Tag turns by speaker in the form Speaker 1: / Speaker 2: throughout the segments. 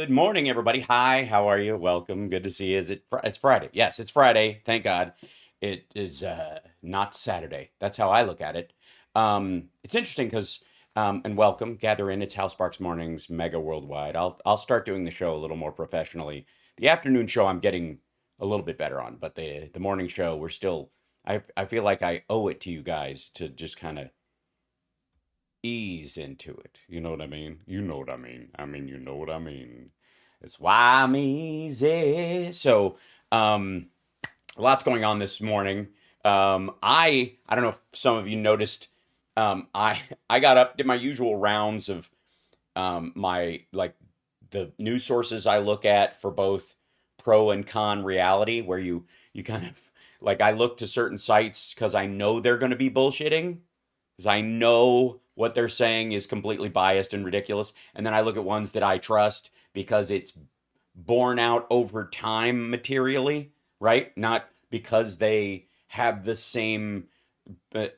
Speaker 1: Good morning, everybody. Hi, how are you? Welcome. Good to see you. It's Friday? Yes, it's Friday. Thank God. It is not Saturday. That's how I look at it. It's interesting because and welcome, gather in. It's House Sparks Mornings, Mega Worldwide. I'll start doing the show a little more professionally. The afternoon show I'm getting a little bit better on, but the morning show we're still. I feel like I owe it to you guys to just kind of ease into it. You know what I mean? You know what I mean. You know what I mean. It's why I'm easy. So, lots going on this morning. I don't know if some of you noticed. I got up, did my usual rounds of my like the news sources I look at for both pro and con reality, where you kind of like I look to certain sites because I know they're going to be bullshitting because I know what they're saying is completely biased and ridiculous. And then I look at ones that I trust because it's borne out over time materially, right? Not because they have the same,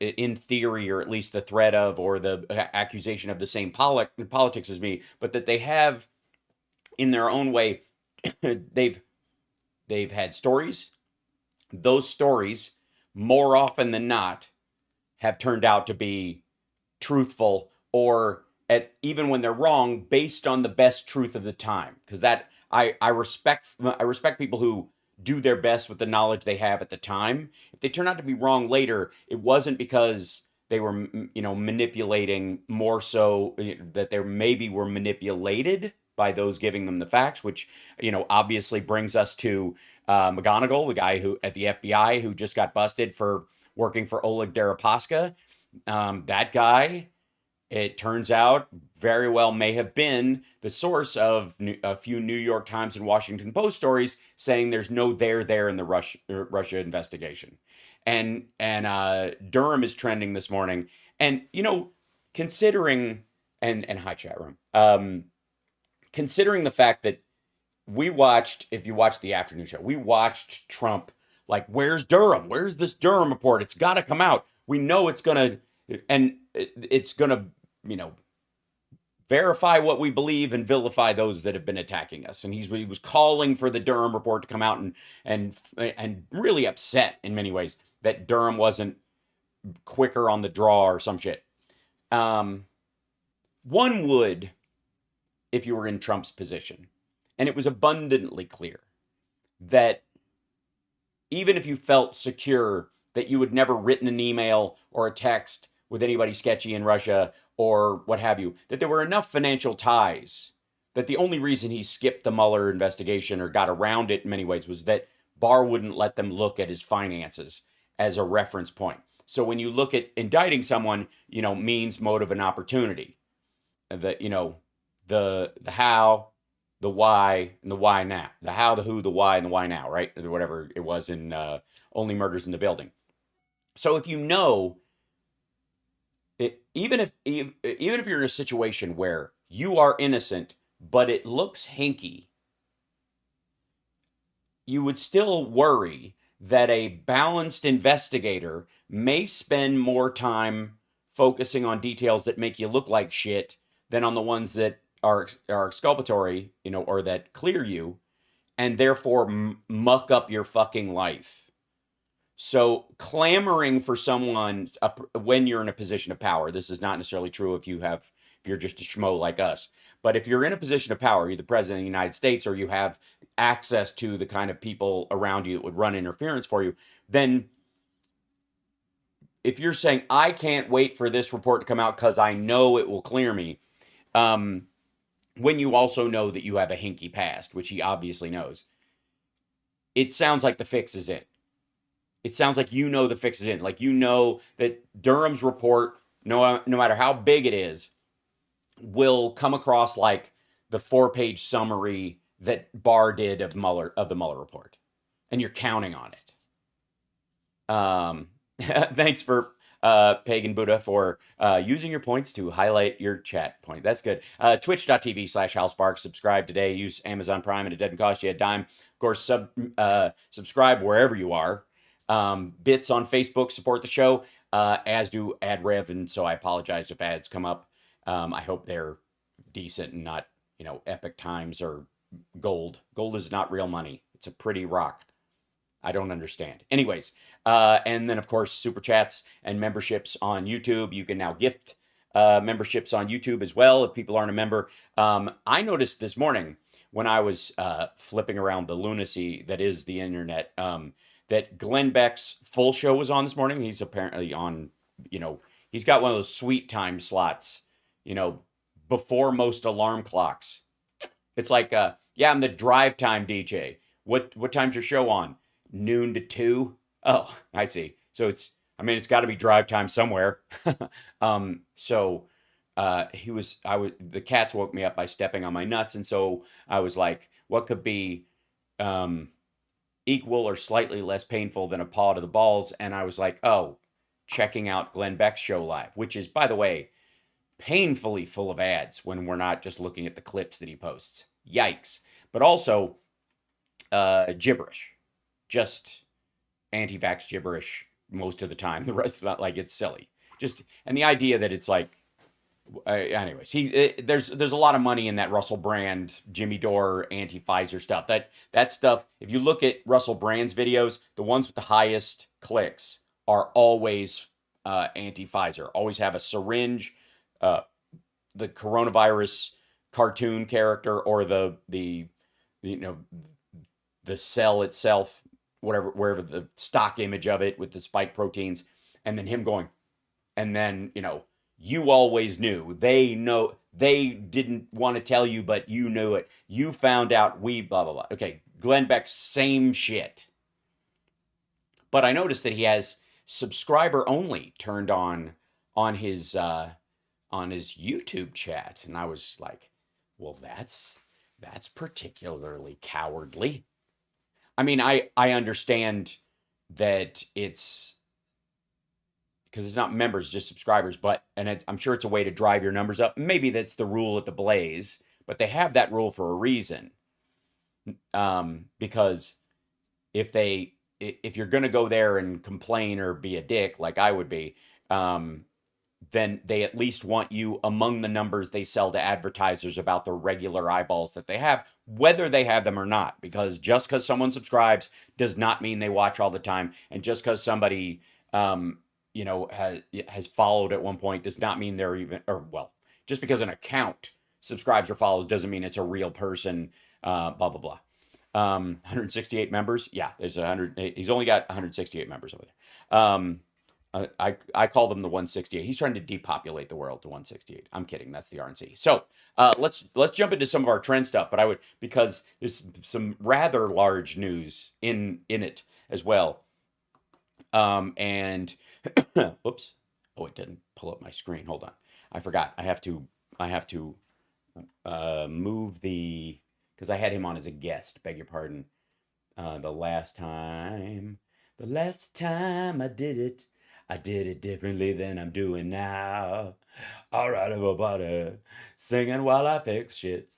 Speaker 1: in theory, or at least the threat of, or the accusation of the same politics as me, but that they have, in their own way, they've had stories. Those stories, more often than not, have turned out to be truthful, or even when they're wrong, based on the best truth of the time. Because that I respect people who do their best with the knowledge they have at the time. If they turn out to be wrong later, it wasn't because they were manipulating, more so that they maybe were manipulated by those giving them the facts, which obviously brings us to McGonigal, the guy who at the FBI who just got busted for working for Oleg Deripaska. That guy, it turns out, very well may have been the source of a few New York Times and Washington Post stories saying there's no there in the Russia investigation. And Durham is trending this morning. And, considering, and hi, chat room, considering the fact that if you watched the afternoon show, we watched Trump, like, where's Durham? Where's this Durham report? It's got to come out. We know it's going to, and it's going to, verify what we believe and vilify those that have been attacking us. And he was calling for the Durham report to come out, and really upset in many ways that Durham wasn't quicker on the draw or some shit. One would, if you were in Trump's position, and it was abundantly clear that even if you felt secure that you had never written an email or a text with anybody sketchy in Russia or what have you, that there were enough financial ties that the only reason he skipped the Mueller investigation or got around it in many ways was that Barr wouldn't let them look at his finances as a reference point. So when you look at indicting someone, means, motive, and opportunity. The how, the why, and the why now. The how, the who, the why, and the why now, right? Whatever it was in Only Murders in the Building. So if you know it, even if you're in a situation where you are innocent, but it looks hinky, you would still worry that a balanced investigator may spend more time focusing on details that make you look like shit than on the ones that are exculpatory, or that clear you, and therefore muck up your fucking life. So clamoring for someone when you're in a position of power, this is not necessarily true if you're just a schmo like us, but if you're in a position of power, you're the president of the United States, or you have access to the kind of people around you that would run interference for you, then if you're saying, I can't wait for this report to come out because I know it will clear me, when you also know that you have a hinky past, which he obviously knows, it sounds like the fix is in. It sounds like the fix is in. Like that Durham's report, no matter how big it is, will come across like the 4-page summary that Barr did of the Mueller report, and you're counting on it. Thanks for Pagan Buddha for using your points to highlight your chat point. That's good. Twitch.tv/HalSparks. Subscribe today. Use Amazon Prime, and it doesn't cost you a dime. Of course, subscribe wherever you are. Bits on Facebook support the show, as do AdRev, and so I apologize if ads come up. I hope they're decent and not, Epic Times or gold. Gold is not real money. It's a pretty rock. I don't understand. Anyways, and then of course super chats and memberships on YouTube. You can now gift memberships on YouTube as well if people aren't a member. I noticed this morning when I was flipping around the lunacy that is the internet, that Glenn Beck's full show was on this morning. He's apparently on, he's got one of those sweet time slots, you know, before most alarm clocks. It's like, yeah, I'm the drive time DJ. What time's your show on? Noon to 2. Oh, I see. So it's got to be drive time somewhere. So the cats woke me up by stepping on my nuts. And so I was like, what could be equal or slightly less painful than a paw to the balls? And I was like, oh, checking out Glenn Beck's show live, which is, by the way, painfully full of ads when we're not just looking at the clips that he posts. Yikes. But also gibberish. Just anti-vax gibberish most of the time. The rest of it, like, it's silly. And the idea that it's like, anyways, there's a lot of money in that Russell Brand, Jimmy Dore, anti-Pfizer stuff. That stuff, if you look at Russell Brand's videos, the ones with the highest clicks are always anti-Pfizer. Always have a syringe, the coronavirus cartoon character, or the cell itself, wherever the stock image of it with the spike proteins, and then him going, and then, you always knew. They didn't want to tell you, but you knew it. You found out, we blah, blah, blah. Okay, Glenn Beck, same shit. But I noticed that he has subscriber only turned on his YouTube chat. And I was like, well, that's particularly cowardly. I mean, I understand that it's because it's not members, just subscribers, I'm sure it's a way to drive your numbers up. Maybe that's the rule at the Blaze, but they have that rule for a reason. Because if you're going to go there and complain or be a dick like I would be, then they at least want you among the numbers they sell to advertisers about the regular eyeballs that they have, whether they have them or not. Because just because someone subscribes does not mean they watch all the time. And just because somebody, has followed at one point does not mean they're just because an account subscribes or follows doesn't mean it's a real person, blah, blah, blah. 168 members. Yeah, there's 100. He's only got 168 members over there. I call them the 168. He's trying to depopulate the world to 168. I'm kidding. That's the RNC. So let's jump into some of our trend stuff. But because there's some rather large news in it as well. And whoops. Oh, it didn't pull up my screen. Hold on. I forgot. I have to move because I had him on as a guest. Beg your pardon. The last time I did it differently than I'm doing now. All right, everybody. Singing while I fix shit.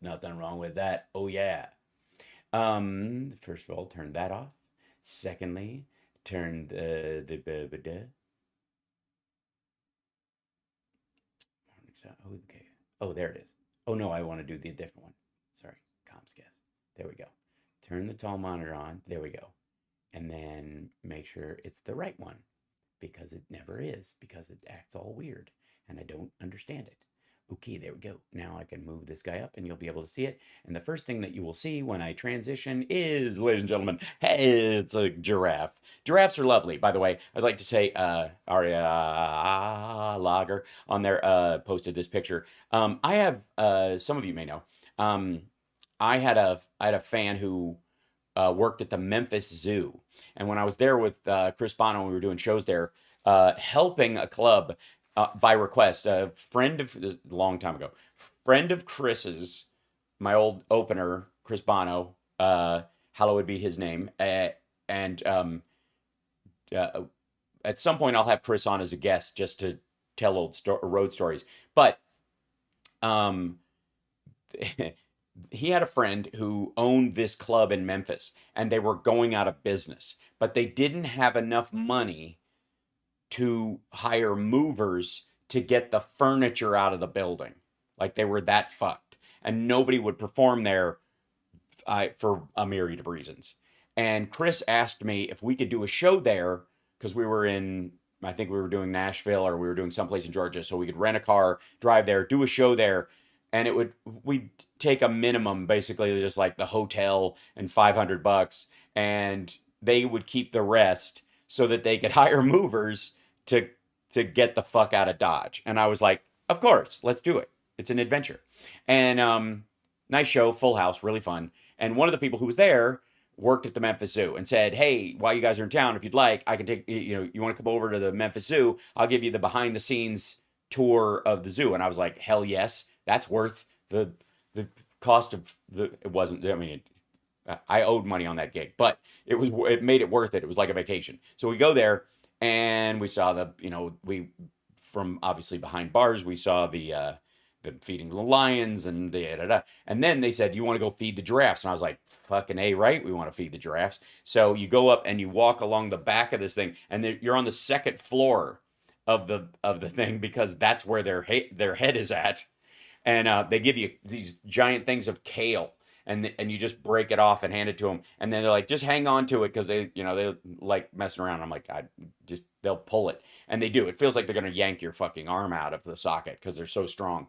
Speaker 1: Nothing wrong with that. Oh, yeah. First of all, turn that off. Secondly, turn the okay. Oh, there it is. Oh, no, I want to do the different one. Sorry, comms guess. There we go. Turn the tall monitor on. There we go. And then make sure it's the right one, because it never is, because it acts all weird and I don't understand it. Okay, there we go. Now I can move this guy up and you'll be able to see it. And the first thing that you will see when I transition is, ladies and gentlemen, hey, it's a giraffe. Giraffes are lovely, by the way. I'd like to say Aria Lager on there posted this picture. I have, some of you may know, I had a fan who worked at the Memphis Zoo. And when I was there with Chris Bono, we were doing shows there, helping a club by request, a long time ago, friend of Chris's, my old opener, Chris Bono, hallowed be his name. And at some point I'll have Chris on as a guest just to tell old road stories. But he had a friend who owned this club in Memphis, and they were going out of business, but they didn't have enough money to hire movers to get the furniture out of the building. Like, they were that fucked. and nobody would perform there for a myriad of reasons. And Chris asked me if we could do a show there because we were in, I think we were doing Nashville or we were doing someplace in Georgia, so we could rent a car, drive there, do a show there, and we'd take a minimum, basically just like the hotel and $500, and they would keep the rest so that they could hire movers to get the fuck out of Dodge. And I was like, of course, let's do it. It's an adventure. And nice show, full house, really fun. And one of the people who was there worked at the Memphis Zoo and said, hey, while you guys are in town, if you'd like, I can take, you want to come over to the Memphis Zoo? I'll give you the behind the scenes tour of the zoo. And I was like, hell yes, that's worth the cost of it wasn't, I mean, I owed money on that gig, but it made it worth it. It was like a vacation. So we go there and we saw from obviously behind bars, we saw the feeding the lions and and then they said, you want to go feed the giraffes? And I was like, fucking A, right? We want to feed the giraffes. So you go up and you walk along the back of this thing, and you're on the second floor of the thing because that's where their head is at. And they give you these giant things of kale, and you just break it off and hand it to them, and then they're like, just hang on to it because they like messing around. I'm like, they'll pull it, and they do. It feels like they're gonna yank your fucking arm out of the socket because they're so strong.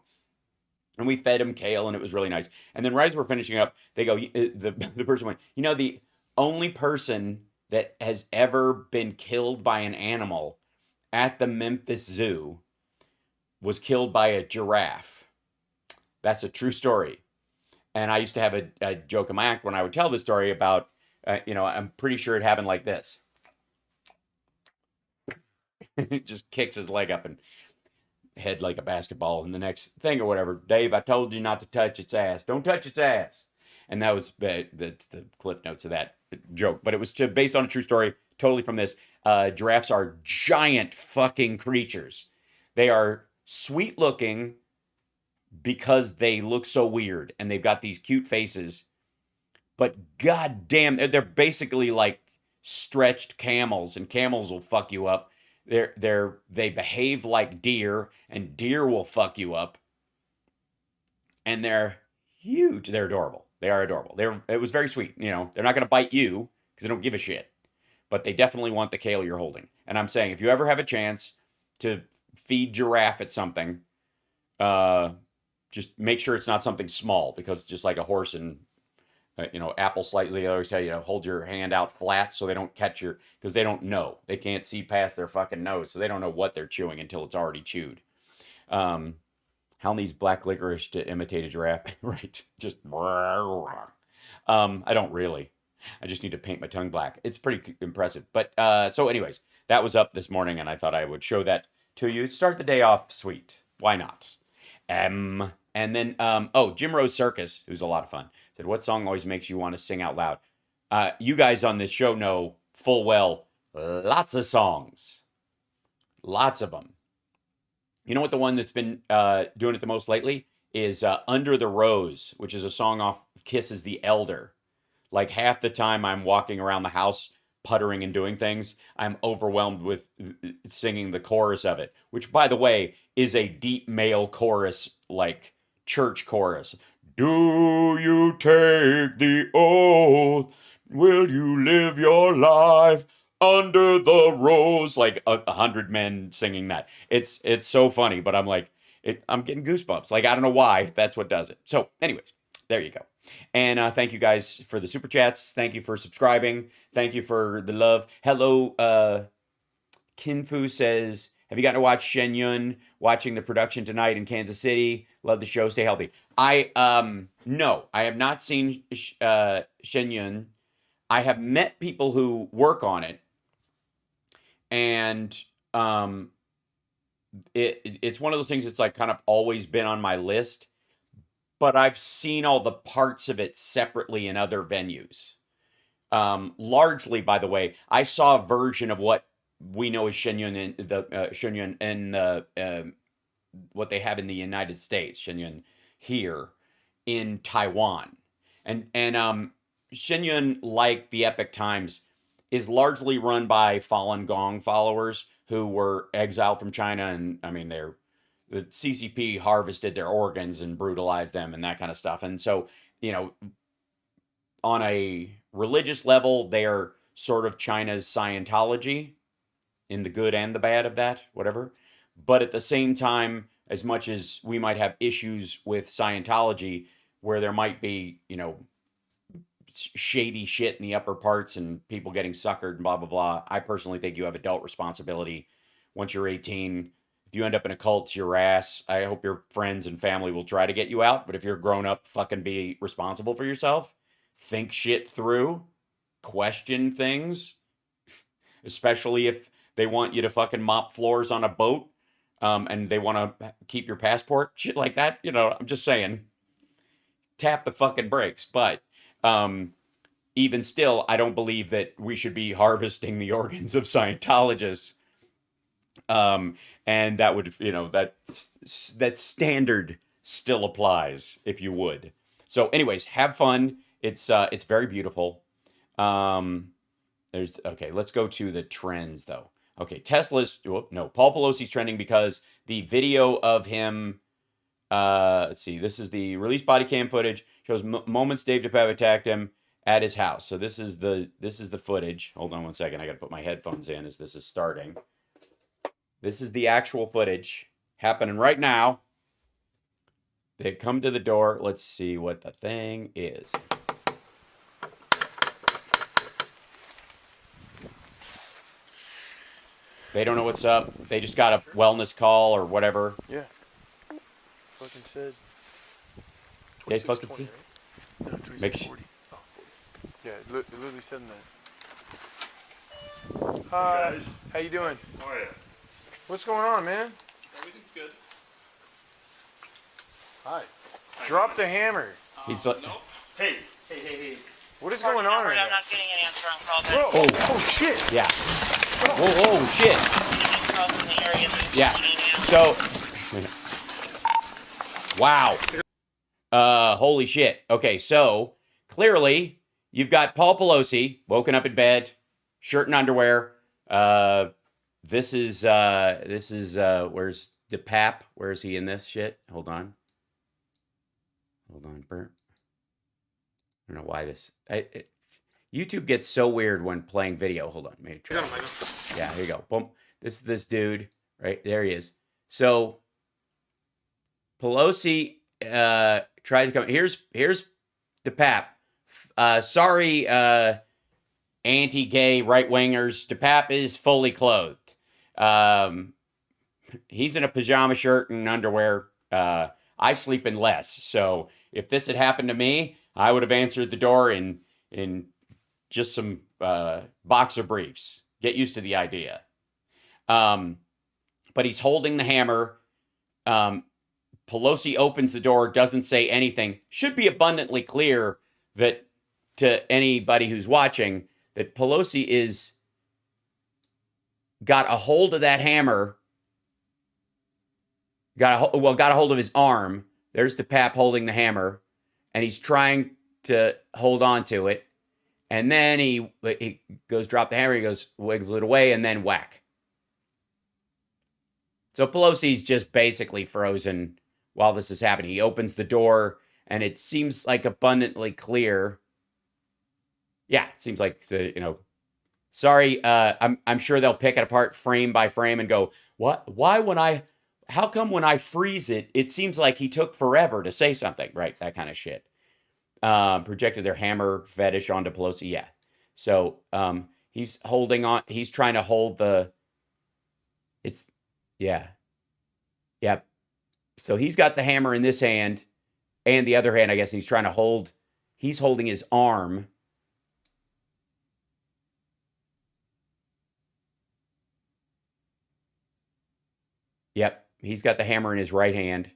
Speaker 1: And we fed him kale, and it was really nice. And then right as we're finishing up, they go, the person went, the only person that has ever been killed by an animal at the Memphis Zoo was killed by a giraffe. That's a true story. And I used to have a joke in my act when I would tell the story about, I'm pretty sure it happened like this. It just kicks his leg up and head like a basketball in the next thing or whatever. Dave, I told you not to touch its ass. Don't touch its ass. And that was the cliff notes of that joke. But it was based on a true story, totally from this. Giraffes are giant fucking creatures. They are sweet looking because they look so weird and they've got these cute faces. But goddamn, they're basically like stretched camels, and camels will fuck you up. They behave like deer, and deer will fuck you up. And they're huge. They're adorable. They are adorable. It was very sweet. They're not going to bite you because they don't give a shit, but they definitely want the kale you're holding. And I'm saying, if you ever have a chance to feed giraffe at something, just make sure it's not something small, because just like a horse and apple slightly, they always tell you to hold your hand out flat so they don't catch because they don't know. They can't see past their fucking nose, so they don't know what they're chewing until it's already chewed. Hal needs black licorice to imitate a giraffe. Right. Just, I don't really. I just need to paint my tongue black. It's pretty impressive. But, so anyways, that was up this morning, and I thought I would show that to you. Start the day off sweet. Why not? And then, Jim Rose Circus, who's a lot of fun, said, what song always makes you want to sing out loud? You guys on this show know full well, lots of songs. Lots of them. You know what the one that's been doing it the most lately is Under the Rose, which is a song off Kiss's The Elder. Like half the time I'm walking around the house puttering and doing things, I'm overwhelmed with singing the chorus of it, which, by the way, is a deep male chorus, like church chorus. Do you take the oath? Will you live your life under the rose? Like 100 men singing that. It's so funny, but I'm like, I'm getting goosebumps. Like, I don't know why. That's what does it. So, anyways, there you go. And thank you guys for the super chats. Thank you for subscribing. Thank you for the love. Hello, Kinfu says, have you gotten to watch Shen Yun watching the production tonight in Kansas City? Love the show. Stay healthy. No, I have not seen Shen Yun. I have met people who work on it, and it's one of those things that's like kind of always been on my list, but I've seen all the parts of it separately in other venues. Largely, by the way, I saw a version of what we know as Shenyun in Shenyun and what they have in the United States, Shenyun here in Taiwan, and Shenyun, like the Epic Times, is largely run by Falun Gong followers who were exiled from China, and I mean the CCP harvested their organs and brutalized them and that kind of stuff. And so, you know, on a religious level, they are sort of China's Scientology in the good and the bad of that, whatever. But at the same time, as much as we might have issues with Scientology, where there might be, you know, shady shit in the upper parts and people getting suckered and blah, blah, blah, I personally think you have adult responsibility once you're 18. If you end up in a cult, it's your ass. I hope your friends and family will try to get you out. But if you're grown up, fucking be responsible for yourself. Think shit through. Question things. Especially if they want you to fucking mop floors on a boat, and they want to keep your passport. Shit like that. You know, I'm just saying. Tap the fucking brakes. But even still, I don't believe that we should be harvesting the organs of Scientologists. And that would, you know, that standard still applies, if you would. So anyways, have fun. It's very beautiful. Okay, let's go to the trends though. Okay, Tesla's, no, Paul Pelosi's trending because the video of him, let's see, this is the released body cam footage, shows moments Dave DePape attacked him at his house. So this is the footage. Hold on one second, I gotta put my headphones in as this is starting. This is the actual footage happening right now. They come to the door. Let's see what the thing is. They don't know what's up. They just got a wellness call or whatever.
Speaker 2: Yeah. Fucking said.
Speaker 1: They fucking said.
Speaker 2: Right? No, 2640. Oh, 40. Yeah, it literally said that. Hi. Guys. How you doing?
Speaker 3: Oh yeah.
Speaker 2: What's going on, man?
Speaker 3: Everything's good.
Speaker 2: Hi. Drop the hammer.
Speaker 1: He's like,
Speaker 3: No. Hey.
Speaker 2: What is going on right
Speaker 4: I'm
Speaker 2: now?
Speaker 4: not getting an answer on call.
Speaker 2: Bro, oh shit.
Speaker 1: yeah. Whoa, shit. Yeah. So, wow. Holy shit. Okay, so clearly you've got Paul Pelosi woken up in bed, shirt and underwear. This is where's DePape? Where is he in this shit? Hold on, Bert. I don't know why this. YouTube gets so weird when playing video. Hold on, maybe try. Yeah, here you go. Boom. This dude right there. He is. So Pelosi tried to come. Here's DePape. Sorry, anti-gay right-wingers. DePape is fully clothed. He's in a pajama shirt and underwear. I sleep in less. So if this had happened to me, I would have answered the door in just some boxer briefs. Get used to the idea. But he's holding the hammer. Pelosi opens the door, doesn't say anything. Should be abundantly clear that to anybody who's watching that Pelosi is got a hold of that hammer. Got a hold of his arm. There's DePape holding the hammer, and he's trying to hold on to it. And then he goes drop the hammer. He goes wiggles it away, and then whack. So Pelosi's just basically frozen while this is happening. He opens the door, and it seems like abundantly clear. Yeah, it seems like sorry. I'm sure they'll pick it apart frame by frame and go, what? Why how come when I freeze it, it seems like he took forever to say something, right? That kind of shit. Projected their hammer fetish onto Pelosi. Yeah. So he's holding on. He's trying to hold yeah. So he's got the hammer in this hand and the other hand, I guess, and he's holding his arm. Yep. He's got the hammer in his right hand,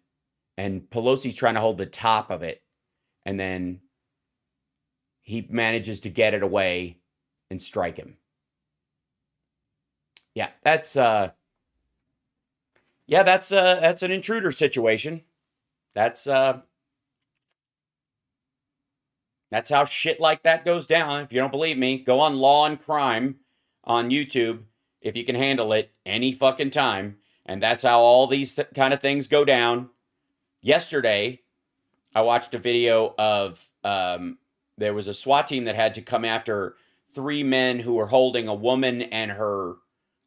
Speaker 1: and Pelosi's trying to hold the top of it, and then he manages to get it away and strike him. Yeah, that's an intruder situation. That's how shit like that goes down. If you don't believe me, go on Law and Crime on YouTube if you can handle it any fucking time. And that's how all these kind of things go down. Yesterday, I watched a video of there was a SWAT team that had to come after three men who were holding a woman and her,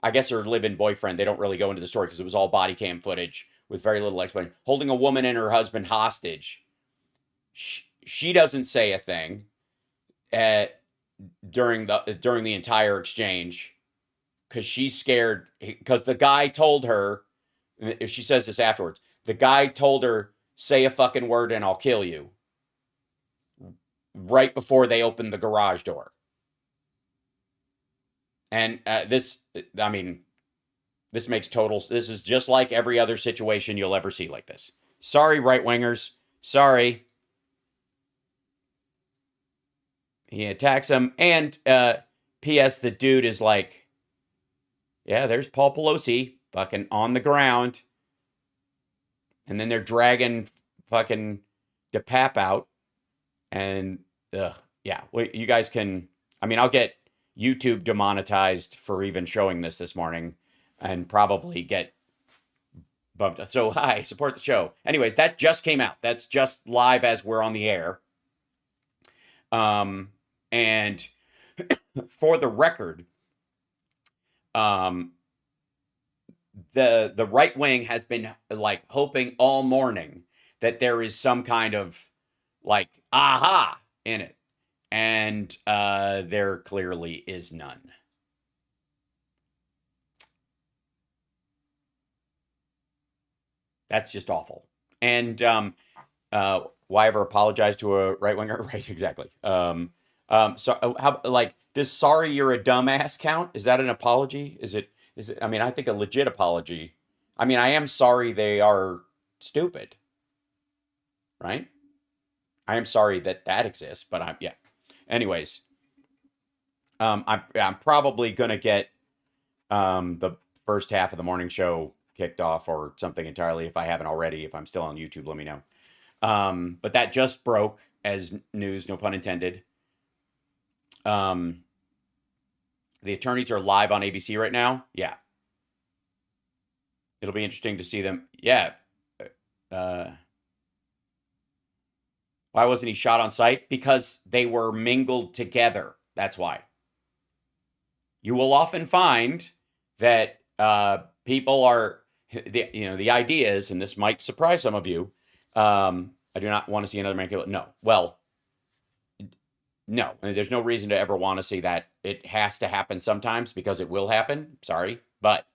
Speaker 1: I guess her live-in boyfriend. They don't really go into the story because it was all body cam footage with very little explanation. Holding a woman and her husband hostage. She doesn't say a thing during the entire exchange because she's scared. Because the guy told her, she says this afterwards. The guy told her, "Say a fucking word and I'll kill you." Right before they opened the garage door. And this makes total. This is just like every other situation you'll ever see like this. Sorry, right wingers. Sorry. He attacks him, and P.S. the dude is like, yeah, there's Paul Pelosi fucking on the ground, and then they're dragging fucking DePap out, and yeah, you guys can. I mean, I'll get YouTube demonetized for even showing this morning, and probably get bumped. So hi, support the show. Anyways, that just came out. That's just live as we're on the air. And for the record, the right wing has been like hoping all morning that there is some kind of like aha in it, and there clearly is none. That's just awful. And why ever apologize to a right winger? Right, exactly. So how, like, does "sorry you're a dumbass" count? Is that an apology? Is it? I mean, I think a legit apology. I mean, I am sorry they are stupid, right? I am sorry that exists, but yeah. Anyways, I'm probably gonna get the first half of the morning show kicked off or something entirely if I haven't already. If I'm still on YouTube, let me know. But that just broke as news, no pun intended. The attorneys are live on ABC right now. Yeah. It'll be interesting to see them. Yeah. Why wasn't he shot on sight? Because they were mingled together. That's why. You will often find that people are, the idea is, and this might surprise some of you, I do not want to see another man killed. No. Well, no. I mean, there's no reason to ever want to see that. It has to happen sometimes because it will happen. Sorry. But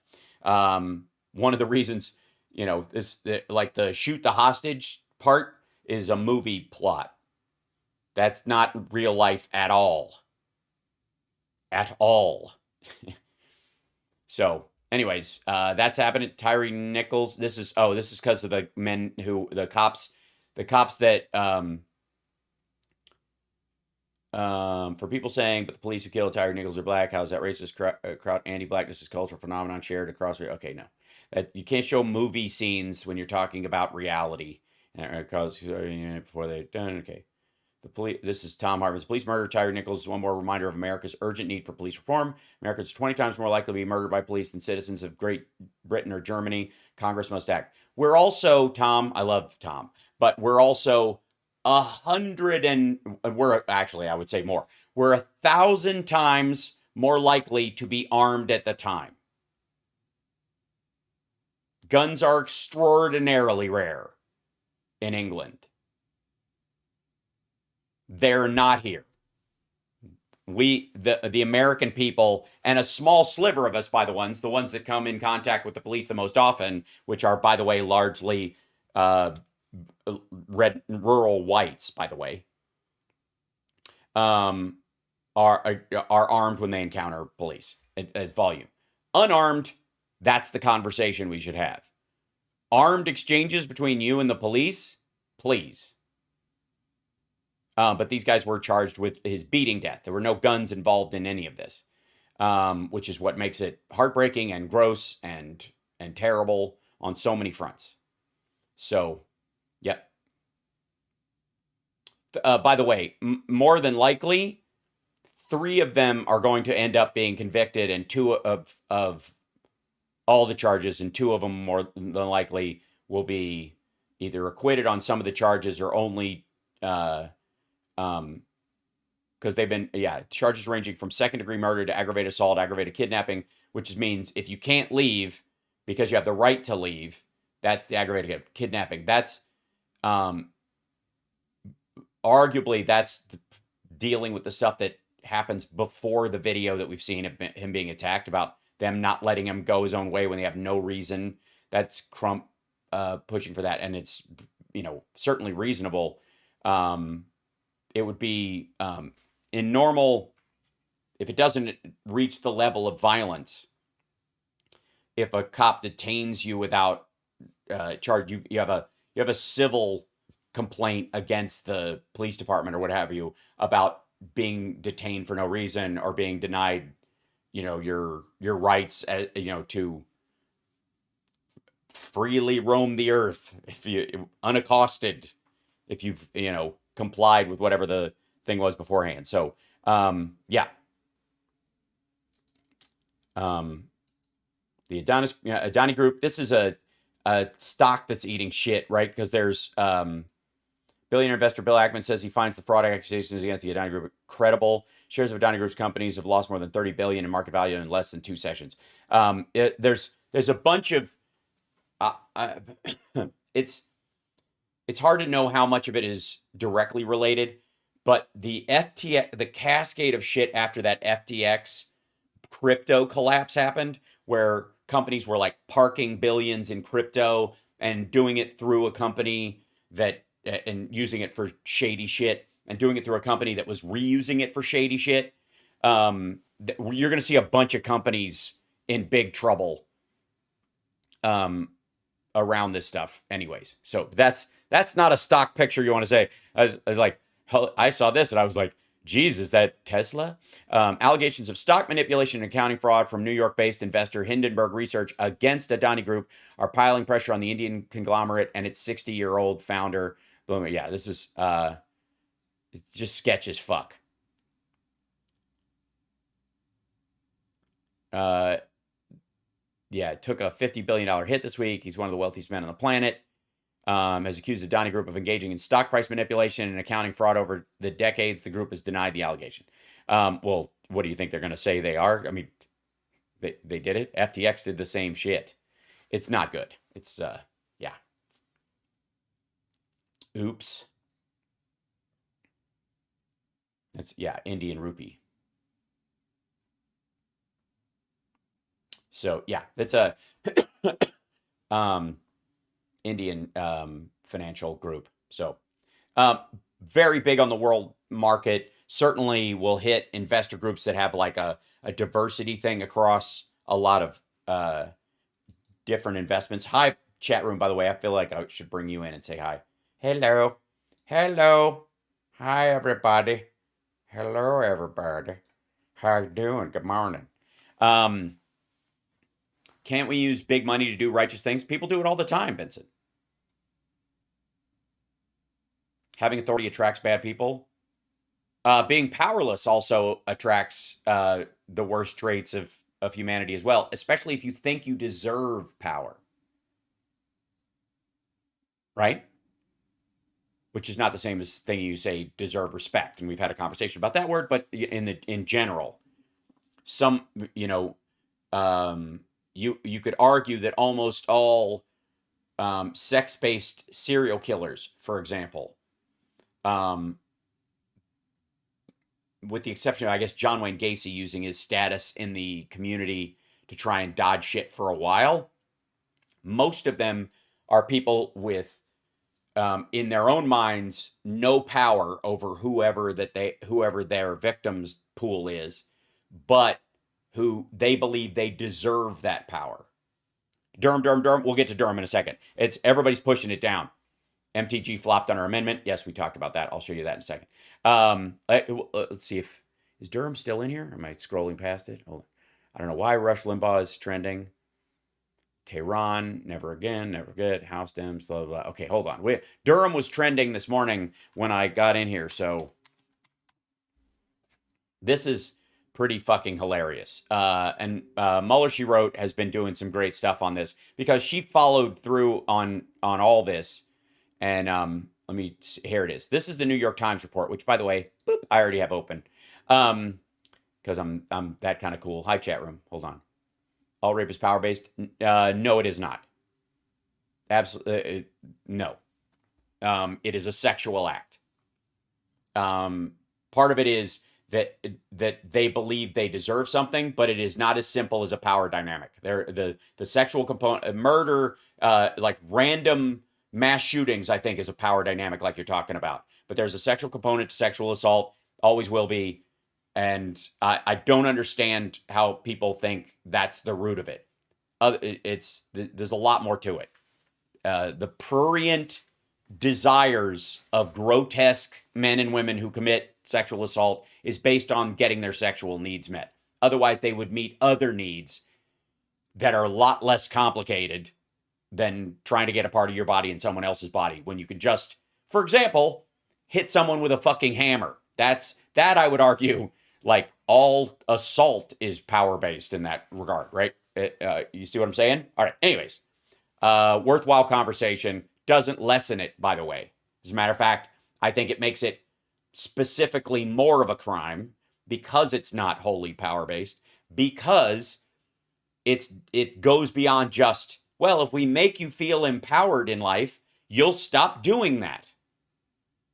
Speaker 1: one of the reasons, like the shoot the hostage part is a movie plot. That's not real life at all. At all. So, anyways, that's happening. Tyre Nichols. This is because of the cops that for people saying, but the police who killed Tyre Nichols are black. How is that racist? Crowd anti-blackness is cultural phenomenon shared across. Okay, no, you can't show movie scenes when you're talking about reality. Because before they're done. Okay. This is Tom Hartman's police murder. Tyre Nichols is one more reminder of America's urgent need for police reform. Americans are 20 times more likely to be murdered by police than citizens of Great Britain or Germany. Congress must act. We're also, Tom, I love Tom, but we're also 100 and we're actually, I would say more. We're 1,000 times more likely to be armed at the time. Guns are extraordinarily rare in England. They're not here. We, the American people, and a small sliver of us, the ones that come in contact with the police the most often, which are, by the way, largely red rural whites, by the way, are armed when they encounter police as volume. Unarmed, that's the conversation we should have. Armed exchanges between you and the police, please. But these guys were charged with his beating death. There were no guns involved in any of this, which is what makes it heartbreaking and gross and terrible on so many fronts. So, yep. By the way, more than likely, 3 of them are going to end up being convicted, and 2 of all the charges, and two of them more than likely will be either acquitted on some of the charges or only because they've been, charges ranging from second degree murder to aggravated assault, aggravated kidnapping, which means if you can't leave because you have the right to leave, that's the aggravated kidnapping. That's arguably that's dealing with the stuff that happens before the video that we've seen of him being attacked, about them not letting him go his own way when they have no reason. That's Crump pushing for that, and it's certainly reasonable. It would be in normal, if it doesn't reach the level of violence, if a cop detains you without charge, you have a civil complaint against the police department or what have you about being detained for no reason or being denied, your rights, to freely roam the earth if you unaccosted, if you've complied with whatever the thing was beforehand. So yeah. The Adani Group, this is a stock that's eating shit, right? Because there's billionaire investor Bill Ackman says he finds the fraud accusations against the Adani Group credible. Shares of Adani Group's companies have lost more than $30 billion in market value in less than 2 sessions. There's a bunch of it's hard to know how much of it is directly related, but the cascade of shit after that FTX crypto collapse happened, where companies were like parking billions in crypto and doing it through a company that and using it for shady shit, and doing it through a company that was reusing it for shady shit. You're going to see a bunch of companies in big trouble around this stuff anyways. So that's not a stock picture you want to say. I was like, I saw this and I was like, geez, is that Tesla? Allegations of stock manipulation and accounting fraud from New York-based investor Hindenburg Research against Adani Group are piling pressure on the Indian conglomerate and its 60-year-old founder. Yeah, this is just sketch as fuck. Yeah, took a $50 billion hit this week. He's one of the wealthiest men on the planet. Has accused the Adani Group of engaging in stock price manipulation and accounting fraud over the decades. The group has denied the allegation. Well, what do you think they're going to say they are? I mean, they did it. FTX did the same shit. It's not good. It's, yeah. Oops. That's, yeah, Indian rupee. So, yeah, that's a Indian financial group. So, very big on the world market. Certainly will hit investor groups that have like a diversity thing across a lot of different investments. Hi, chat room, by the way. I feel like I should bring you in and say hi. Hello. Hello. Hi, everybody. Hello, everybody. How you doing? Good morning. Can't we use big money to do righteous things? People do it all the time, Vincent. Having authority attracts bad people. Being powerless also attracts the worst traits of humanity as well, especially if you think you deserve power. Right? Which is not the same as thinking you say deserve respect. And we've had a conversation about that word, but in general, some, you could argue that almost all sex-based serial killers, for example, with the exception of, I guess, John Wayne Gacy using his status in the community to try and dodge shit for a while, most of them are people with, in their own minds, no power over whoever their victims pool is, but who they believe they deserve that power. Durham. We'll get to Durham in a second. It's everybody's pushing it down. MTG flopped on our amendment. Yes, we talked about that. I'll show you that in a second. Let's see if is Durham still in here? Am I scrolling past it? Hold on. I don't know why Rush Limbaugh is trending. Tehran, never again, never good. House Dems, blah, blah, blah. Okay, hold on. Durham was trending this morning when I got in here. So this is pretty fucking hilarious. And Mueller, she wrote, has been doing some great stuff on this because she followed through on all this. And let me here it is. This is the New York Times report, which, by the way, boop, I already have open because I'm that kind of cool. Hi, chat room. Hold on. All rape is power based. No, it is not. Absolutely no. It is a sexual act. Part of it is that they believe they deserve something, but it is not as simple as a power dynamic. The sexual component, murder, like random mass shootings, I think, is a power dynamic like you're talking about. But there's a sexual component to sexual assault, always will be. And I don't understand how people think that's the root of it. There's a lot more to it. The prurient desires of grotesque men and women who commit sexual assault is based on getting their sexual needs met. Otherwise, they would meet other needs that are a lot less complicated than trying to get a part of your body in someone else's body when you can just, for example, hit someone with a fucking hammer. That I would argue, like, all assault is power-based in that regard, right? You see what I'm saying? All right, anyways. Worthwhile conversation. Doesn't lessen it, by the way. As a matter of fact, I think it makes it specifically more of a crime because it's not wholly power-based, because it goes beyond just, well, if we make you feel empowered in life, you'll stop doing that.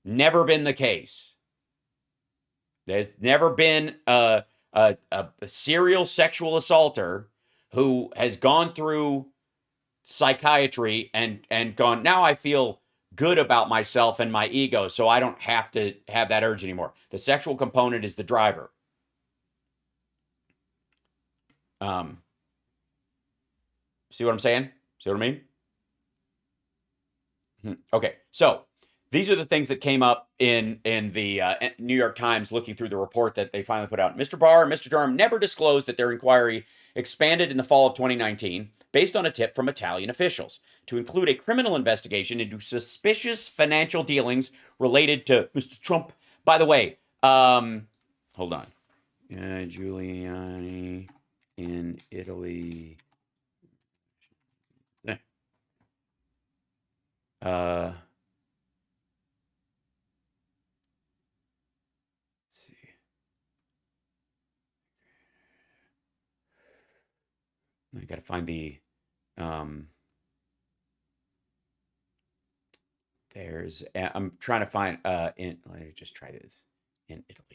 Speaker 1: Never been the case. There's never been a serial sexual assaulter who has gone through psychiatry and gone, now I feel good about myself and my ego, so I don't have to have that urge anymore. The sexual component is the driver. See what I'm saying? See what I mean? Okay, so these are the things that came up in the New York Times looking through the report that they finally put out. Mr. Barr and Mr. Durham never disclosed that their inquiry expanded in the fall of 2019 based on a tip from Italian officials to include a criminal investigation into suspicious financial dealings related to Mr. Trump. By the way, hold on. Giuliani in Italy. Let's see. I got to find the I'm trying to find let me just try this. In Italy.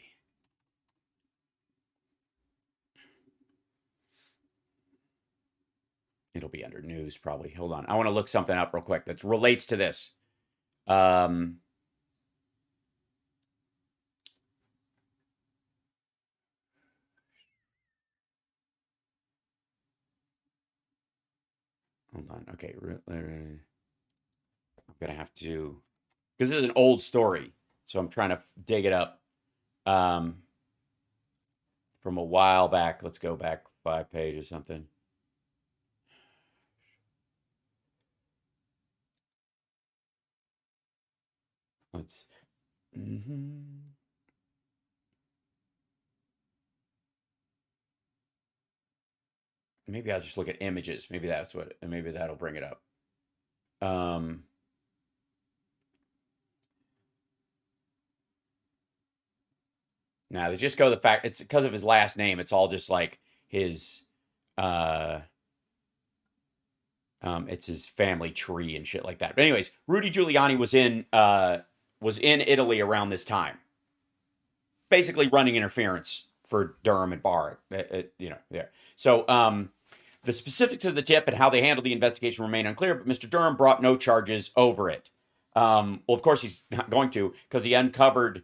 Speaker 1: It'll be under news probably. Hold on. I want to look something up real quick that relates to this. Hold on. Okay. I'm going to have to, because this is an old story. So I'm trying to dig it up from a while back. Let's go back 5 pages or something. Let's. Maybe I'll just look at images. Maybe that's what. Maybe that'll bring it up. Now they just go the fact it's because of his last name. It's all just like his. It's his family tree and shit like that. But anyways, Rudy Giuliani was in Italy around this time, basically running interference for Durham and Barr. There. So the specifics of the tip and how they handled the investigation remain unclear. But Mr. Durham brought no charges over it. Well, of course he's not going to, because he uncovered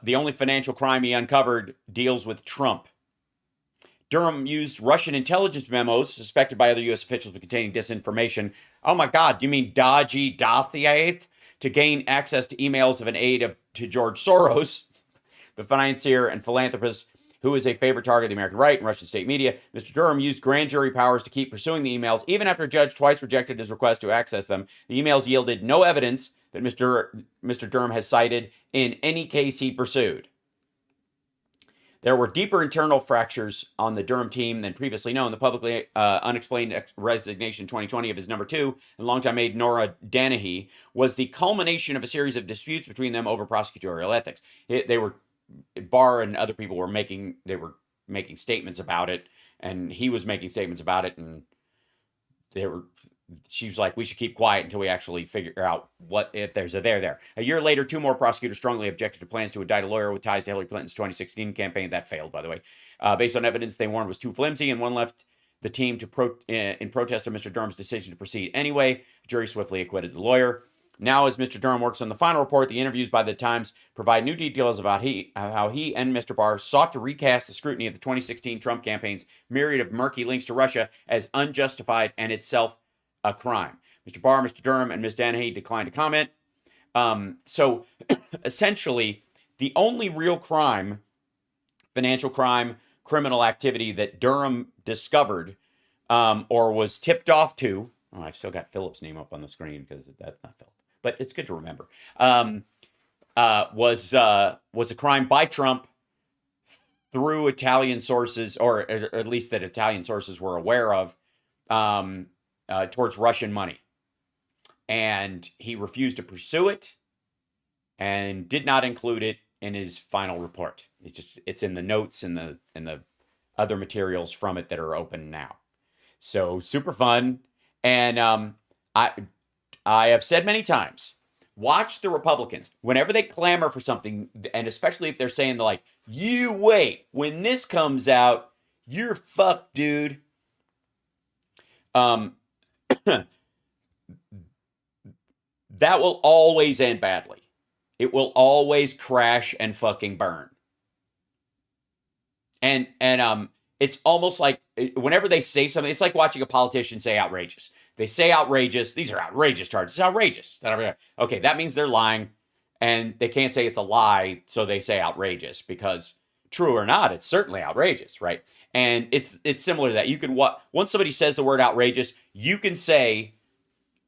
Speaker 1: the only financial crime he uncovered deals with Trump. Durham used Russian intelligence memos suspected by other U.S. officials of containing disinformation. Oh my God, you mean dodgy dossiers? To gain access to emails of an aide to George Soros, the financier and philanthropist who is a favorite target of the American right and Russian state media. Mr. Durham used grand jury powers to keep pursuing the emails, even after a judge twice rejected his request to access them. The emails yielded no evidence that Mr. Durham has cited in any case he pursued. There were deeper internal fractures on the Durham team than previously known. The publicly unexplained resignation in 2020 of his number two and longtime aide Nora Danahy was the culmination of a series of disputes between them over prosecutorial ethics. They were Barr and other people were making statements about it, and he was making statements about it, and she was like, we should keep quiet until we actually figure out what if there's a there. A year later, two more prosecutors strongly objected to plans to indict a lawyer with ties to Hillary Clinton's 2016 campaign. That failed, by the way. Based on evidence they warned was too flimsy, and one left the team in protest of Mr. Durham's decision to proceed anyway. The jury swiftly acquitted the lawyer. Now, as Mr. Durham works on the final report, the interviews by the Times provide new details about how he and Mr. Barr sought to recast the scrutiny of the 2016 Trump campaign's myriad of murky links to Russia as unjustified and itself a crime. Mr. Barr, Mr. Durham, and Ms. Danahy declined to comment. So, essentially, the only real crime, financial crime, criminal activity that Durham discovered or was tipped off to, I've still got Philip's name up on the screen because that's not Philip, but it's good to remember, was a crime by Trump through Italian sources, or at least that Italian sources were aware of, towards Russian money. And he refused to pursue it and did not include it in his final report. It's in the notes and the other materials from it that are open now. So super fun. And I have said many times, watch the Republicans whenever they clamor for something, and especially if they're saying like, you wait, when this comes out, you're fucked, dude. That will always end badly. It will always crash and fucking burn. And it's almost like whenever they say something, it's like watching a politician say outrageous. They say outrageous. These are outrageous charges. It's outrageous. Okay, that means they're lying, and they can't say it's a lie, so they say outrageous because true or not, it's certainly outrageous, right? And it's similar to that. You can once somebody says the word outrageous, you can say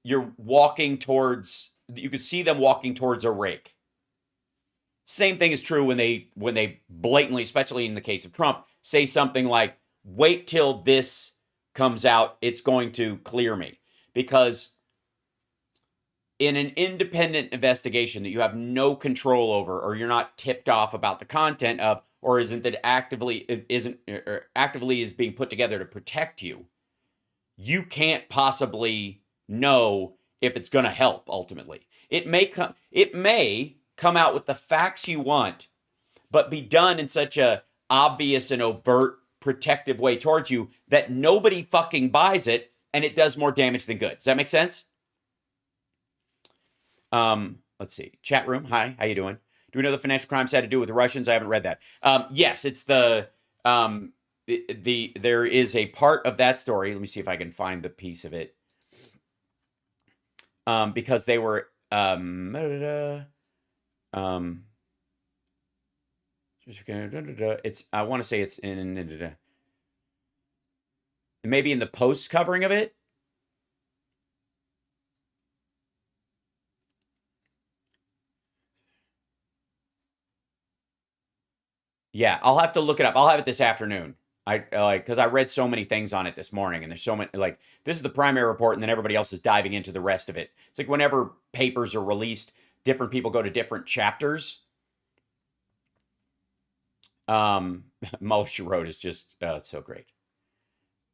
Speaker 1: you can see them walking towards a rake. Same thing is true when they blatantly, especially in the case of Trump, say something like, wait till this comes out, it's going to clear me. Because in an independent investigation that you have no control over, or you're not tipped off about the content of, or actively is being put together to protect you, you can't possibly know if it's going to help ultimately. It may come out with the facts you want, but be done in such a obvious and overt protective way towards you that nobody fucking buys it, and it does more damage than good. Does that make sense? Let's see. Chat room. Hi, how you doing? Do we know the financial crimes had to do with the Russians? I haven't read that. Yes, it's there is a part of that story. Let me see if I can find the piece of it. Because they were it's I want to say it's in maybe in the Post covering of it. Yeah, I'll have to look it up. I'll have it this afternoon. Because I read so many things on it this morning, and there's so many, like, this is the primary report, and then everybody else is diving into the rest of it. It's like whenever papers are released, different people go to different chapters. Mo, she wrote is just, it's so great.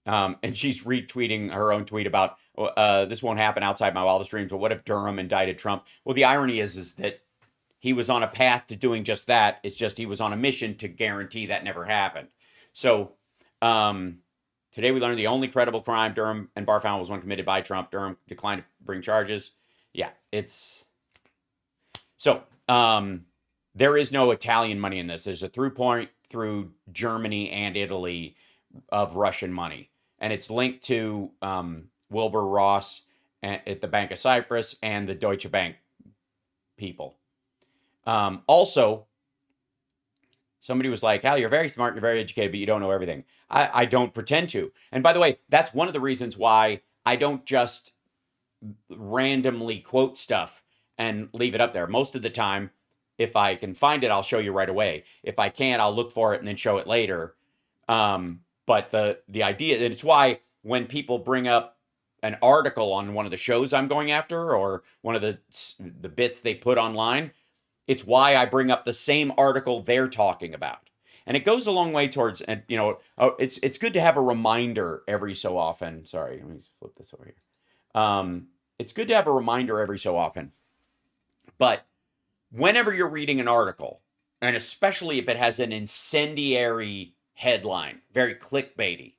Speaker 1: And she's retweeting her own tweet about, this won't happen outside my wildest dreams, but what if Durham indicted Trump? Well, the irony is that he was on a path to doing just that. It's just he was on a mission to guarantee that never happened. So, today we learned the only credible crime Durham and Barr found was one committed by Trump. Durham declined to bring charges. Yeah, so there is no Italian money in this. There's a through point through Germany and Italy of Russian money, and it's linked to Wilbur Ross at the Bank of Cyprus and the Deutsche Bank people. Also, somebody was like, Hal, you're very smart, you're very educated, but you don't know everything. I don't pretend to. And by the way, that's one of the reasons why I don't just randomly quote stuff and leave it up there. Most of the time, If I can find it, I'll show you right away. If I can't, I'll look for it and then show it later. But the idea, and it's why when people bring up an article on one of the shows I'm going after or one of the bits they put online, it's why I bring up the same article they're talking about. And it goes a long way towards, and it's good to have a reminder every so often. Sorry, let me just flip this over here. It's good to have a reminder every so often. But whenever you're reading an article, and especially if it has an incendiary headline, very clickbaity,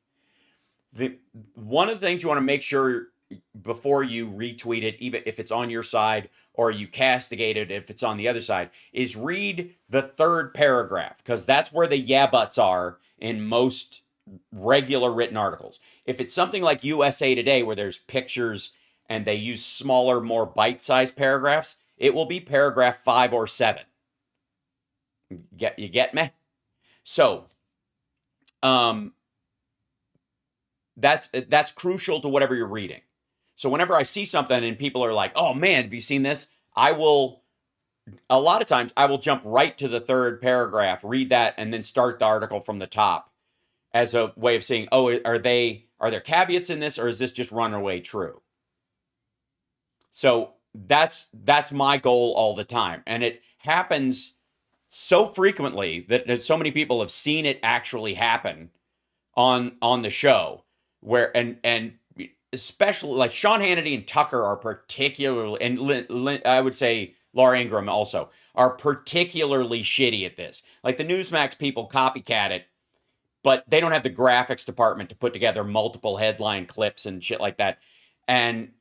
Speaker 1: one of the things you want to make sure before you retweet it, even if it's on your side, or you castigate it if it's on the other side, is read the third paragraph, because that's where the yeah buts are in most regular written articles. If it's something like USA Today where there's pictures and they use smaller, more bite-sized paragraphs, it will be paragraph 5 or 7. You get me? So, that's crucial to whatever you're reading. So whenever I see something and people are like, "Oh man, have you seen this?" A lot of times I will jump right to the third paragraph, read that, and then start the article from the top as a way of saying, "Oh, are there caveats in this, or is this just runaway true?" So that's my goal all the time, and it happens so frequently that so many people have seen it actually happen on the show, where and especially like Sean Hannity and Tucker are particularly, and I would say Laura Ingraham also, are particularly shitty at this. Like the Newsmax people copycat it, but they don't have the graphics department to put together multiple headline clips and shit like that and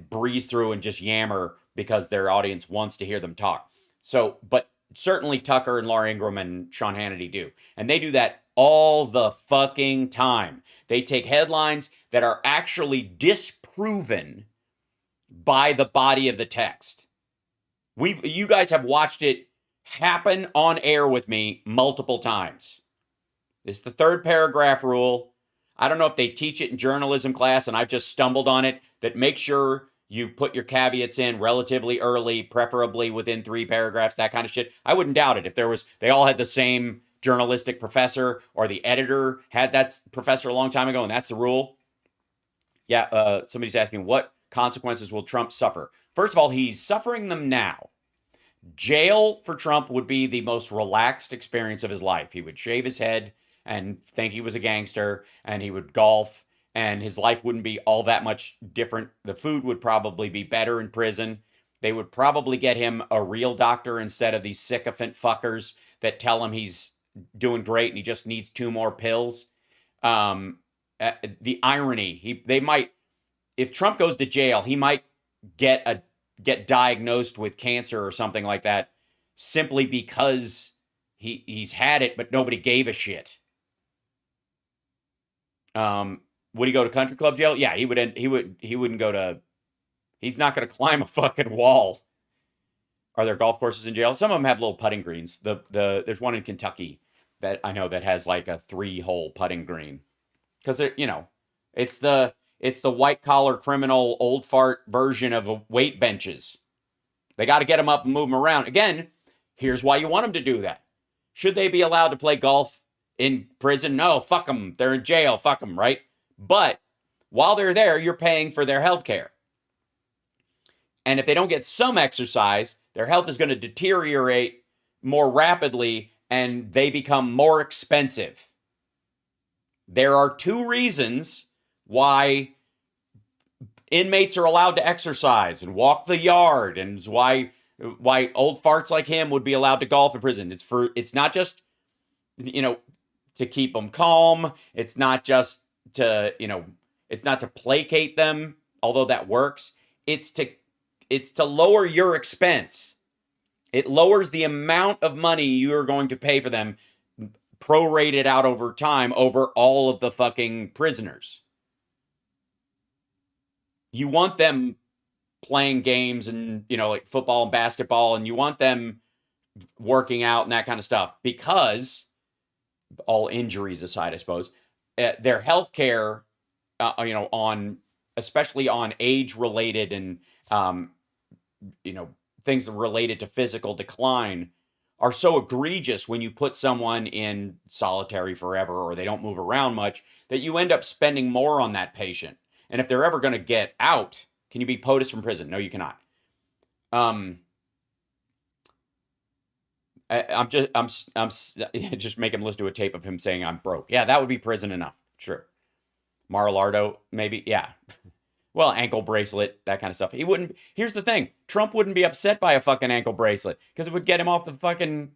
Speaker 1: breeze through and just yammer because their audience wants to hear them talk. So, but certainly Tucker and Laura Ingraham and Sean Hannity do. And they do that all the fucking time. They take headlines that are actually disproven by the body of the text. You guys have watched it happen on air with me multiple times. It's the third paragraph rule. I don't know if they teach it in journalism class and I've just stumbled on it, that make sure you put your caveats in relatively early, preferably within 3 paragraphs, that kind of shit. I wouldn't doubt it if they all had the same journalistic professor, or the editor had that professor a long time ago and that's the rule. Yeah, somebody's asking, what consequences will Trump suffer? First of all, he's suffering them now. Jail for Trump would be the most relaxed experience of his life. He would shave his head and think he was a gangster, and he would golf, and his life wouldn't be all that much different. The food would probably be better in prison. They would probably get him a real doctor instead of these sycophant fuckers that tell him he's doing great and he just needs 2 more pills. The irony, they might, if Trump goes to jail, he might get diagnosed with cancer or something like that simply because he's had it, but nobody gave a shit. Would he go to country club jail? Yeah, he wouldn't go to. He's not going to climb a fucking wall. Are there golf courses in jail? Some of them have little putting greens. There's one in Kentucky that I know that has like a 3-hole putting green, because it's the white collar criminal old fart version of weight benches. They got to get them up and move them around. Again, here's why you want them to do that. Should they be allowed to play golf in prison? No, fuck them. They're in jail. Fuck them, right? But while they're there, you're paying for their health care. And if they don't get some exercise, their health is going to deteriorate more rapidly and they become more expensive. There are 2 reasons why inmates are allowed to exercise and walk the yard, and why old farts like him would be allowed to golf in prison. It's not just to keep them calm. It's not just to it's not to placate them, although that works. It's to lower your expense. It lowers the amount of money you're going to pay for them, prorated out over time over all of the fucking prisoners. You want them playing games and, like football and basketball, and you want them working out and that kind of stuff, because, all injuries aside, I suppose, their health care, especially on age-related and, things related to physical decline, are so egregious when you put someone in solitary forever or they don't move around much that you end up spending more on that patient. And if they're ever going to get out, can you be POTUS from prison? No, you cannot. I'm just make him listen to a tape of him saying I'm broke. Yeah, that would be prison enough. Sure. Mar-a-Lardo, maybe. Yeah. Well, ankle bracelet, that kind of stuff. He wouldn't. Here's the thing: Trump wouldn't be upset by a fucking ankle bracelet because it would get him off the fucking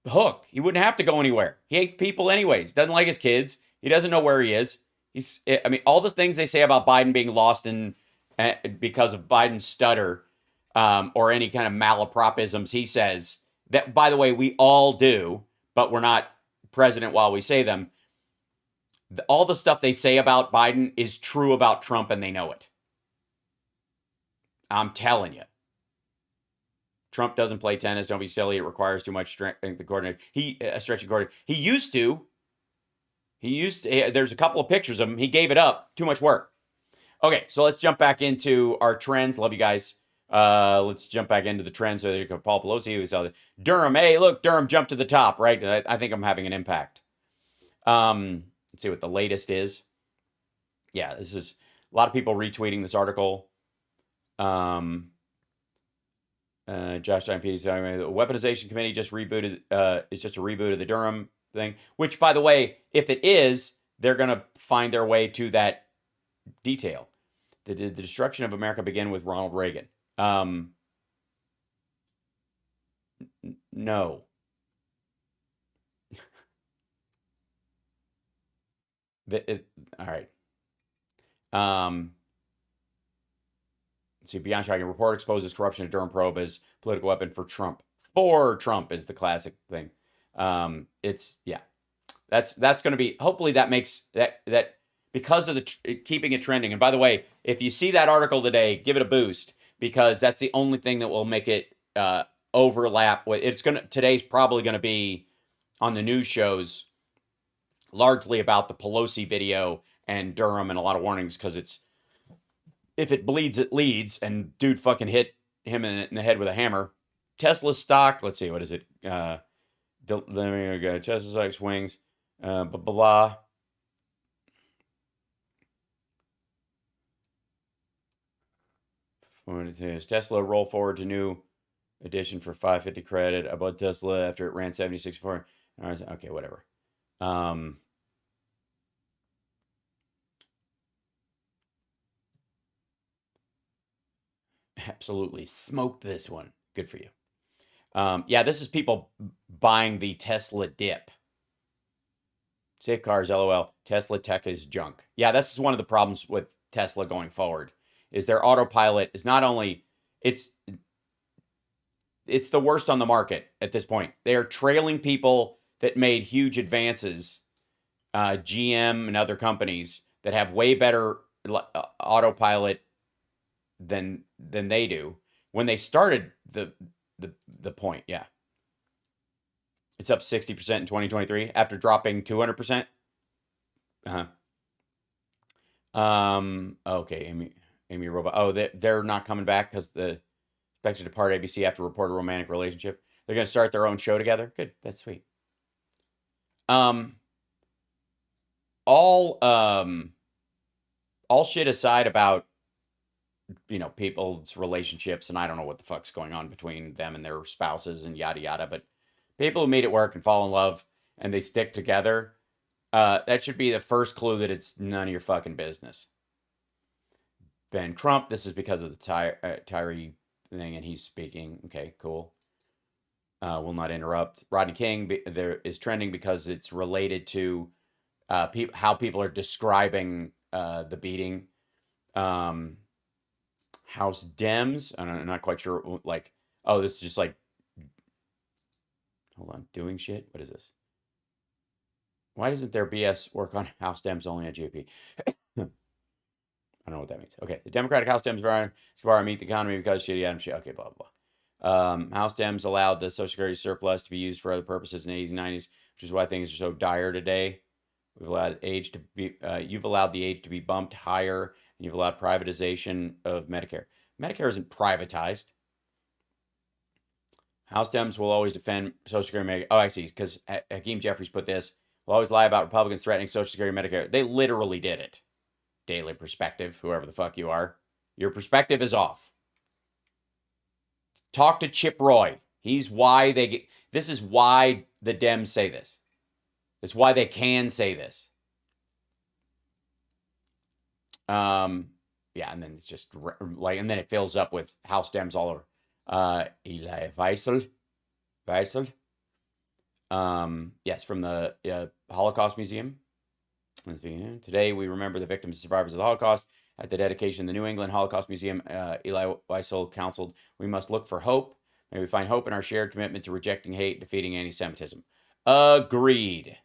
Speaker 1: hook. He wouldn't have to go anywhere. He hates people anyways. Doesn't like his kids. He doesn't know where he is. I mean, all the things they say about Biden being lost in because of Biden's stutter or any kind of malapropisms he says. That, by the way, we all do, but we're not president while we say them. All the stuff they say about Biden is true about Trump, and they know it. I'm telling you. Trump doesn't play tennis. Don't be silly. It requires too much strength. The coordinate. Stretching coordinate. He used to. There's a couple of pictures of him. He gave it up. Too much work. Okay, so let's jump back into our trends. Love you guys. Let's jump back into the trends. So Paul Pelosi, who saw Durham. Hey, look, Durham jumped to the top, right? I think I'm having an impact. Let's see what the latest is. Yeah, this is a lot of people retweeting this article. Josh IMP saying the weaponization committee just rebooted. It's just a reboot of the Durham thing. Which, by the way, if it is, they're gonna find their way to that detail. Did the destruction of America begin with Ronald Reagan? No. All right. Let's see. Beyond shocking, report exposes corruption of Durham probe as political weapon for Trump. For Trump is the classic thing. It's yeah. That's going to be. Hopefully that makes that because of the keeping it trending. And by the way, if you see that article today, give it a boost because that's the only thing that will make it overlap. Today's probably going to be on the news shows largely about the Pelosi video and Durham and a lot of warnings because it's if it bleeds, it leads. And dude fucking hit him in the head with a hammer. Tesla stock, let's see, what is it? Tesla stock swings, blah, blah. Tesla roll forward to new edition for 550 credit. I bought Tesla after it ran 76 before. Okay, whatever. Absolutely smoked this one. Good for you. Yeah, this is people buying the Tesla dip. Safe cars, LOL. Tesla tech is junk. Yeah, that's one of the problems with Tesla going forward. Is their autopilot is not only it's the worst on the market at this point. They are trailing people that made huge advances, GM and other companies that have way better autopilot than they do when they started the point. Yeah, it's up 60% in 2023 after dropping 200%. Okay, Amy Robot. Oh, they're not coming back because the expected to depart ABC after report a romantic relationship. They're going to start their own show together. Good, that's sweet. All shit aside about people's relationships, and I don't know what the fuck's going on between them and their spouses and yada yada, but people who meet at work and fall in love and they stick together, that should be the first clue that it's none of your fucking business. Ben Crump, this is because of the Tyre thing, and he's speaking. Okay, cool. Will not interrupt. Rodney King there is trending because it's related to how people are describing the beating. House Dems, I'm not quite sure. Like, oh, this is just like, hold on, doing shit. What is this? Why doesn't their BS work on House Dems only on GOP? I don't know what that means. Okay, the Democratic House Dems meet the economy because shitty Adam shit. Okay, blah, blah, blah. House Dems allowed the Social Security surplus to be used for other purposes in the 80s and 90s, which is why things are so dire today. You've allowed the age to be bumped higher, and you've allowed privatization of Medicare. Medicare isn't privatized. House Dems will always defend Social Security. Oh, I see, because Hakeem Jeffries put this. Will always lie about Republicans threatening Social Security Medicare. They literally did it. Daily Perspective, whoever the fuck you are. Your perspective is off. Talk to Chip Roy. He's why they get. This is why the Dems say this. It's why they can say this. Yeah, and then it's just like, and then it fills up with House Dems all over. Eli Wiesel. Yes, from the Holocaust Museum. Today, we remember the victims and survivors of the Holocaust. At the dedication of the New England Holocaust Museum, Eli Wiesel counseled, we must look for hope. May we find hope in our shared commitment to rejecting hate, defeating anti-Semitism. Agreed.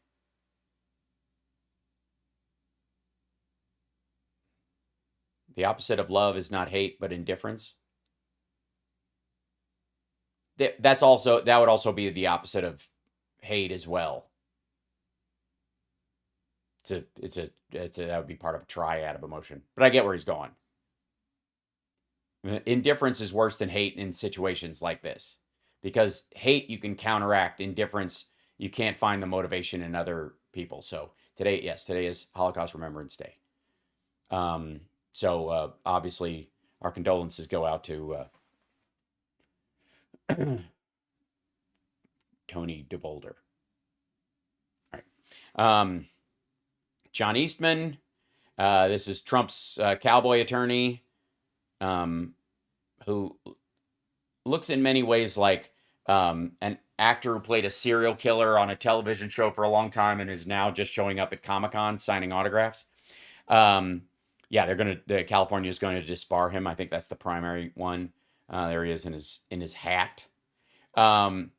Speaker 1: The opposite of love is not hate, but indifference. That would also be the opposite of hate as well. That would be part of a triad of emotion. But I get where he's going. Indifference is worse than hate in situations like this, because hate you can counteract. Indifference, you can't find the motivation in other people. So today is Holocaust Remembrance Day. So obviously our condolences go out to Tony DeBolder. All right. John Eastman. This is Trump's cowboy attorney, who looks in many ways like an actor who played a serial killer on a television show for a long time and is now just showing up at Comic-Con signing autographs. Yeah, California is going to disbar him. I think that's the primary one. There he is in his hat.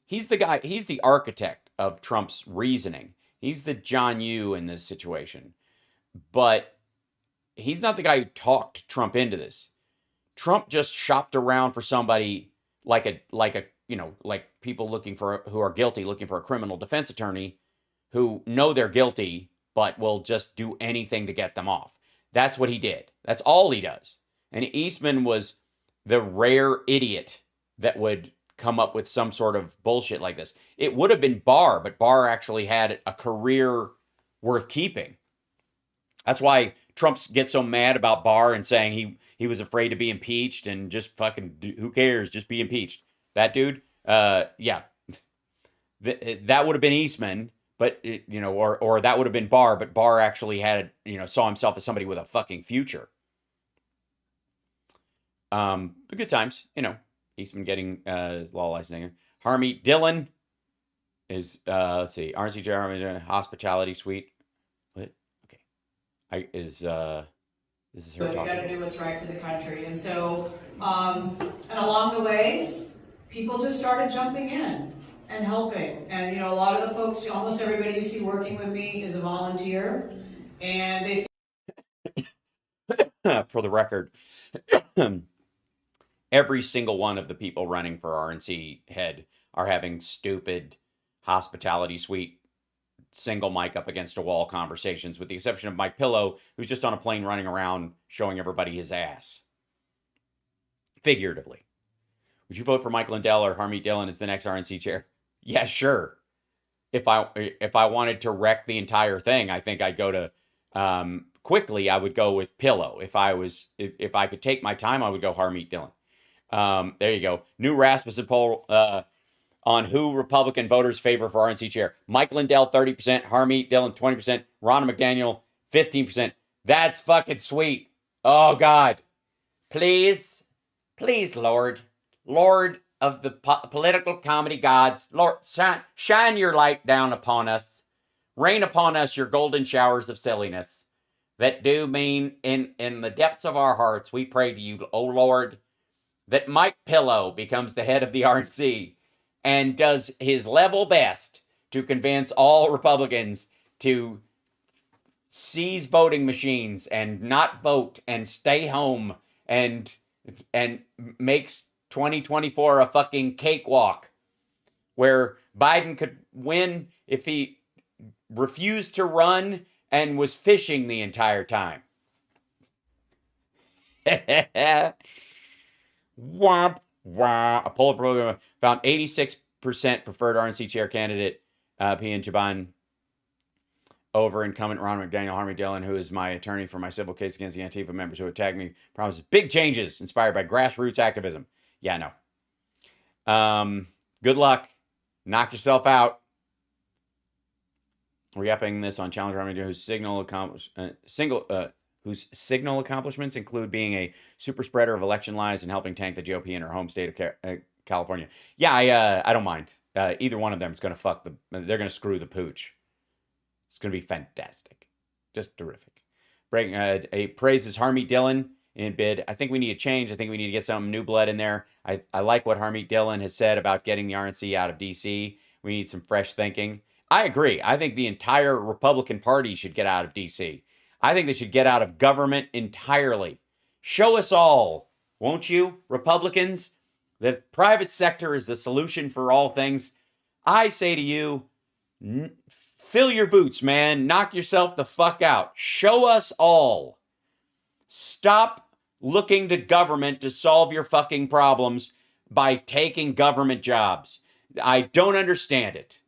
Speaker 1: He's the guy. He's the architect of Trump's reasoning. He's the John Yoo in this situation, but he's not the guy who talked Trump into this. Trump just shopped around for somebody like people who are guilty, looking for a criminal defense attorney who know they're guilty, but will just do anything to get them off. That's what he did. That's all he does. And Eastman was the rare idiot that would come up with some sort of bullshit like this. It would have been Barr, but Barr actually had a career worth keeping. That's why Trump gets so mad about Barr and saying he was afraid to be impeached and just fucking, who cares, just be impeached. That dude, yeah. That would have been Eastman, but, or that would have been Barr, but Barr actually saw himself as somebody with a fucking future. But good times, Eastman getting his law licensing. Harmeet Dillon is, let's see, RNC Chair, Hospitality Suite. What? Okay. This is her
Speaker 3: talking. We got to do what's right for the country. And so, and along the way, people just started jumping in and helping. And, a lot of the folks, almost everybody you see working with me is a volunteer. And they...
Speaker 1: For the record, every single one of the people running for RNC head are having stupid hospitality suite, single mic up against a wall conversations, with the exception of Mike Pillow, who's just on a plane running around showing everybody his ass. Figuratively. Would you vote for Mike Lindell or Harmeet Dillon as the next RNC chair? Yeah, sure. If I wanted to wreck the entire thing, I think I'd go to quickly. I would go with Pillow. If I could take my time, I would go Harmeet Dillon. There you go. New Rasmussen poll on who Republican voters favor for RNC chair. Mike Lindell, 30%. Harmeet Dillon, 20%. Ronna McDaniel, 15%. That's fucking sweet. Oh, God. Please, Lord. Lord of the political comedy gods, Lord, shine your light down upon us. Rain upon us your golden showers of silliness that do mean in the depths of our hearts, we pray to you, O Lord, that Mike Pillow becomes the head of the RNC and does his level best to convince all Republicans to seize voting machines and not vote and stay home and makes 2024 a fucking cakewalk where Biden could win if he refused to run and was fishing the entire time. Womp. Wow. A poll program found 86% preferred RNC chair candidate P. and Jaban over incumbent Ron McDaniel. Harvey Dillon, who is my attorney for my civil case against the Antifa members who attacked me, promises big changes inspired by grassroots activism. Yeah, no. Good luck. Knock yourself out. Re-upping this on Challenger Army, whose signal accomplishments include being a super spreader of election lies and helping tank the GOP in her home state of California. Yeah, I don't mind. Either one of them is going to they're going to screw the pooch. It's going to be fantastic. Just terrific. Praises Harmeet Dillon in bid. I think we need a change. I think we need to get some new blood in there. I like what Harmeet Dillon has said about getting the RNC out of D.C. We need some fresh thinking. I agree. I think the entire Republican Party should get out of D.C. I think they should get out of government entirely. Show us all, won't you, Republicans? The private sector is the solution for all things. I say to you, fill your boots, man. Knock yourself the fuck out. Show us all. Stop looking to government to solve your fucking problems by taking government jobs. I don't understand it.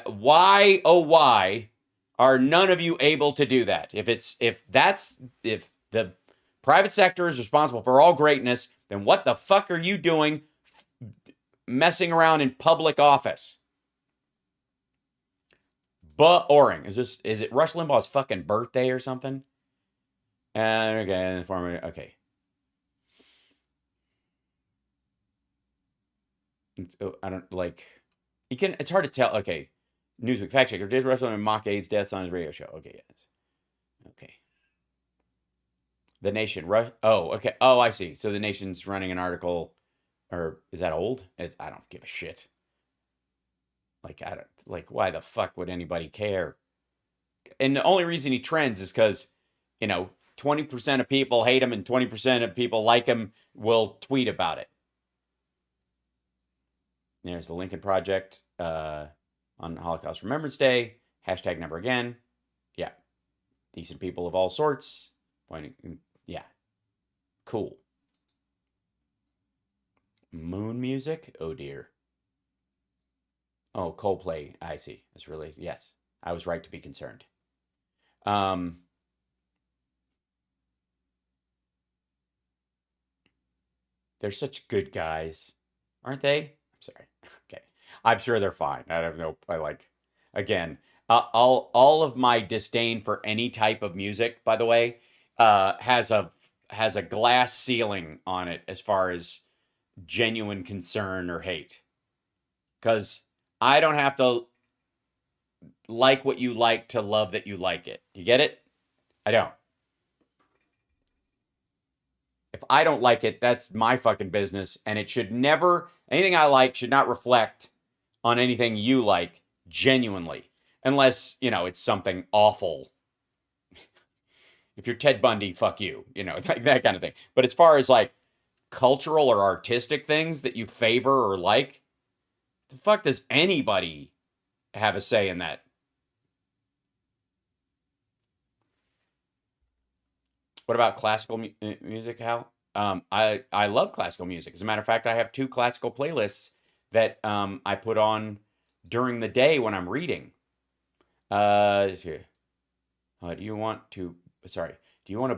Speaker 1: Why, oh why, are none of you able to do that? If the private sector is responsible for all greatness, then what the fuck are you doing messing around in public office? Boring. Is it Rush Limbaugh's fucking birthday or something? Okay. I don't like. It's hard to tell. Okay. Newsweek fact checker. Did Rush Limbaugh mock AIDS deaths on his radio show? Okay, yes. Okay. The Nation. Oh, okay. Oh, I see. So the Nation's running an article, or is that old? I don't give a shit. Why the fuck would anybody care? And the only reason he trends is because, 20% of people hate him and 20% of people like him will tweet about it. There's the Lincoln Project on Holocaust Remembrance Day. Hashtag never again. Yeah. Decent people of all sorts. Yeah. Cool. Moon music? Oh, dear. Oh, Coldplay. I see. It's really, yes. I was right to be concerned. They're such good guys, aren't they? I'm sorry. Okay. I'm sure they're fine. Again, all of my disdain for any type of music, by the way, has a glass ceiling on it as far as genuine concern or hate. Because I don't have to like what you like to love that you like it. You get it? I don't. If I don't like it, that's my fucking business. And it should never, anything I like should not reflect on anything you like genuinely. Unless, it's something awful. If you're Ted Bundy, fuck you. Like that kind of thing. But as far as cultural or artistic things that you favor or like, the fuck does anybody have a say in that? What about classical music, Hal? I love classical music. As a matter of fact, I have 2 classical playlists that I put on during the day when I'm reading. Do you want to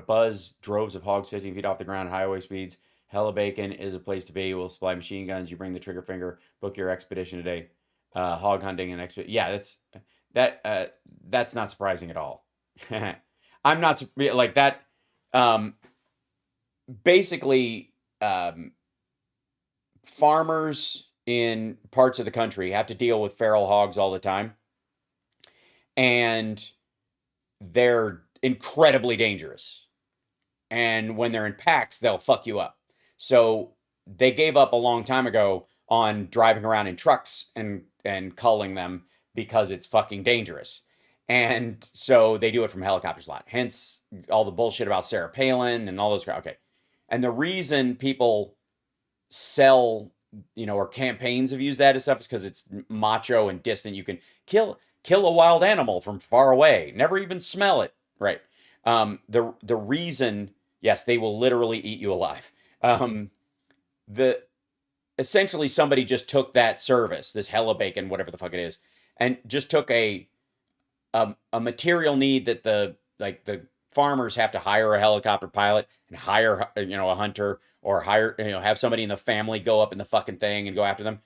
Speaker 1: buzz droves of hogs 15 feet off the ground at highway speeds? Hella Bacon is a place to be. We'll supply machine guns. You bring the trigger finger. Book your expedition today. Hog hunting and expedition. Yeah, that's not surprising at all. I'm not like that. Basically, farmers in parts of the country have to deal with feral hogs all the time. And they're incredibly dangerous. And when they're in packs, they'll fuck you up. So they gave up a long time ago on driving around in trucks and culling them because it's fucking dangerous. And so they do it from helicopters a lot. Hence all the bullshit about Sarah Palin and all those. Okay. And the reason people sell, or campaigns have used that as stuff is because it's macho and distant. You can kill a wild animal from far away, never even smell it. Right. The reason, yes, they will literally eat you alive. the essentially somebody just took that service, this hella bacon, whatever the fuck it is, and just took a material need that the farmers have to hire a helicopter pilot and hire a hunter, or hire have somebody in the family go up in the fucking thing and go after them.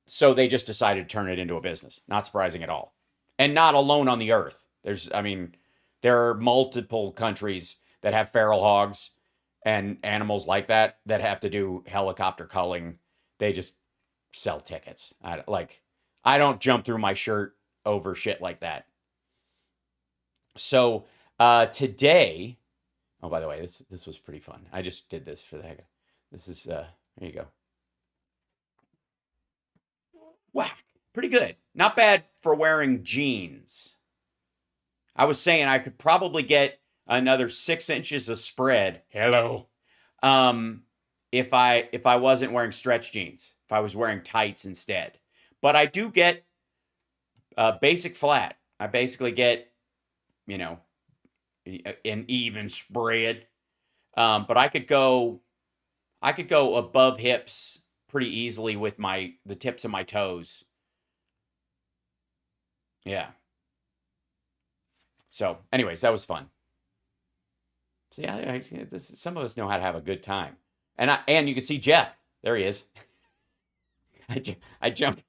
Speaker 1: So they just decided to turn it into a business. Not surprising at all, and not alone on the earth. There are multiple countries that have feral hogs and animals like that have to do helicopter culling. They just sell tickets. I don't jump through my shirt over shit like that. So today, oh, by the way, this was pretty fun. I just did this for the heck of it. This is there you go. Whack. Pretty good. Not bad for wearing jeans. I was saying I could probably get another 6 inches of spread. Hello. If I wasn't wearing stretch jeans, if I was wearing tights instead. But I do get basic flat. I basically get, an even spread. But I could go above hips pretty easily with the tips of my toes. Yeah. So, anyways, that was fun. See, some of us know how to have a good time, and you can see Jeff. There he is. I jump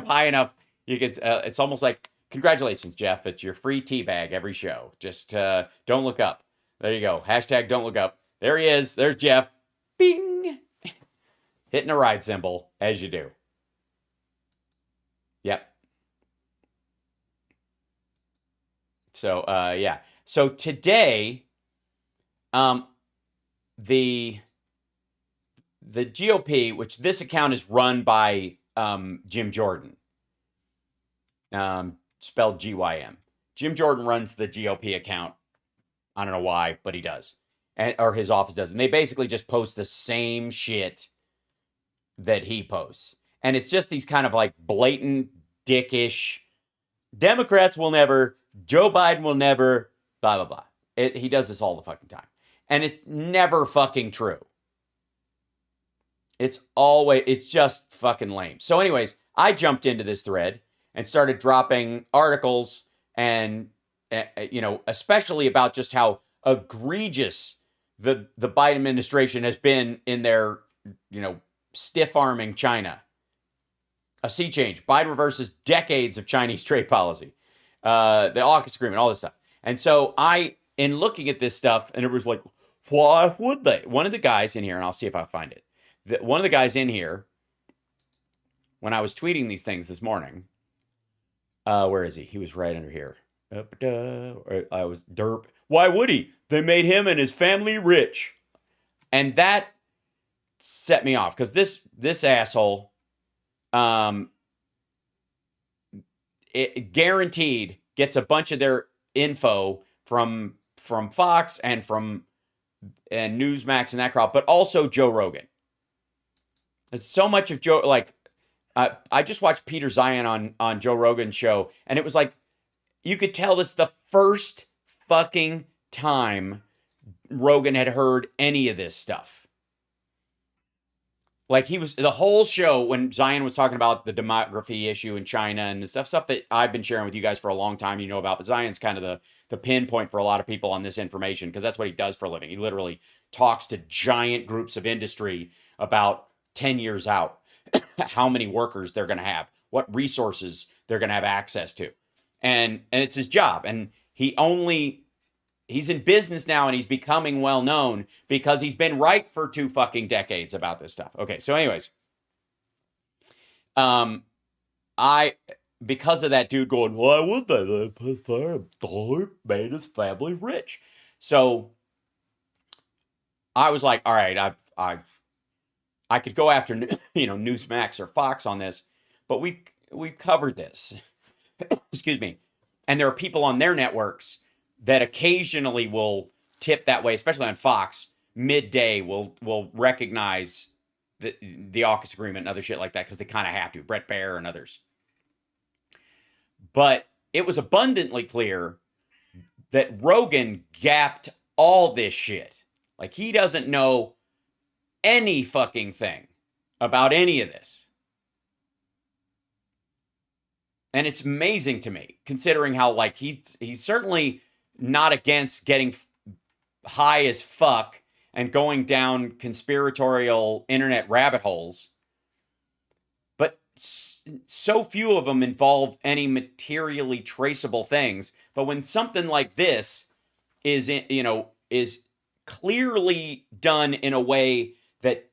Speaker 1: high enough. You can. It's almost like, congratulations, Jeff. It's your free tea bag every show. Just don't look up. There you go. Hashtag don't look up. There he is. There's Jeff. Bing. Hitting a ride symbol as you do. Yep. So yeah. So today, the GOP, which this account is run by Jim Jordan, spelled GYM. Jim Jordan runs the GOP account. I don't know why, but he does, or his office does. And they basically just post the same shit that he posts, and it's just these kind of like blatant dickish. Democrats will never. Joe Biden will never. Blah blah blah. He does this all the fucking time, and it's never fucking true. It's just fucking lame. So anyways, I jumped into this thread and started dropping articles and, especially about just how egregious the Biden administration has been in their, stiff arming China. A sea change. Biden reverses decades of Chinese trade policy. The AUKUS agreement, all this stuff. And so in looking at this stuff, and it was like, why would they? One of the guys in here, and I'll see if I find it. One of the guys in here, when I was tweeting these things this morning, where is he? He was right under here. I was derp. Why would he? They made him and his family rich. And that set me off, because this asshole, it guaranteed gets a bunch of their info from Fox and Newsmax and that crowd, but also Joe Rogan. It's so much of Joe, like, I just watched Peter Zion on Joe Rogan's show, and it was like, you could tell this is the first fucking time Rogan had heard any of this stuff. Like, the whole show when Zion was talking about the demography issue in China and the stuff that I've been sharing with you guys for a long time, about, but Zion's kind of the pinpoint for a lot of people on this information, because that's what he does for a living. He literally talks to giant groups of industry about 10 years out, how many workers they're going to have, what resources they're going to have access to. And it's his job. And he's in business now, and he's becoming well known because he's been right for 2 fucking decades about this stuff. Okay, so anyways, because of that dude going, why would they? They made his family rich. So I was like, all right, I could go after Newsmax or Fox on this, but we've covered this. Excuse me. And there are people on their networks that occasionally will tip that way, especially on Fox. Midday will recognize the AUKUS agreement and other shit like that, because they kind of have to. Brett Baer and others. But it was abundantly clear that Rogan gapped all this shit. Like, he doesn't know any fucking thing about any of this. And it's amazing to me, considering how, like, he's certainly not against getting high as fuck and going down conspiratorial internet rabbit holes. But so few of them involve any materially traceable things. But when something like this is, is clearly done in a way that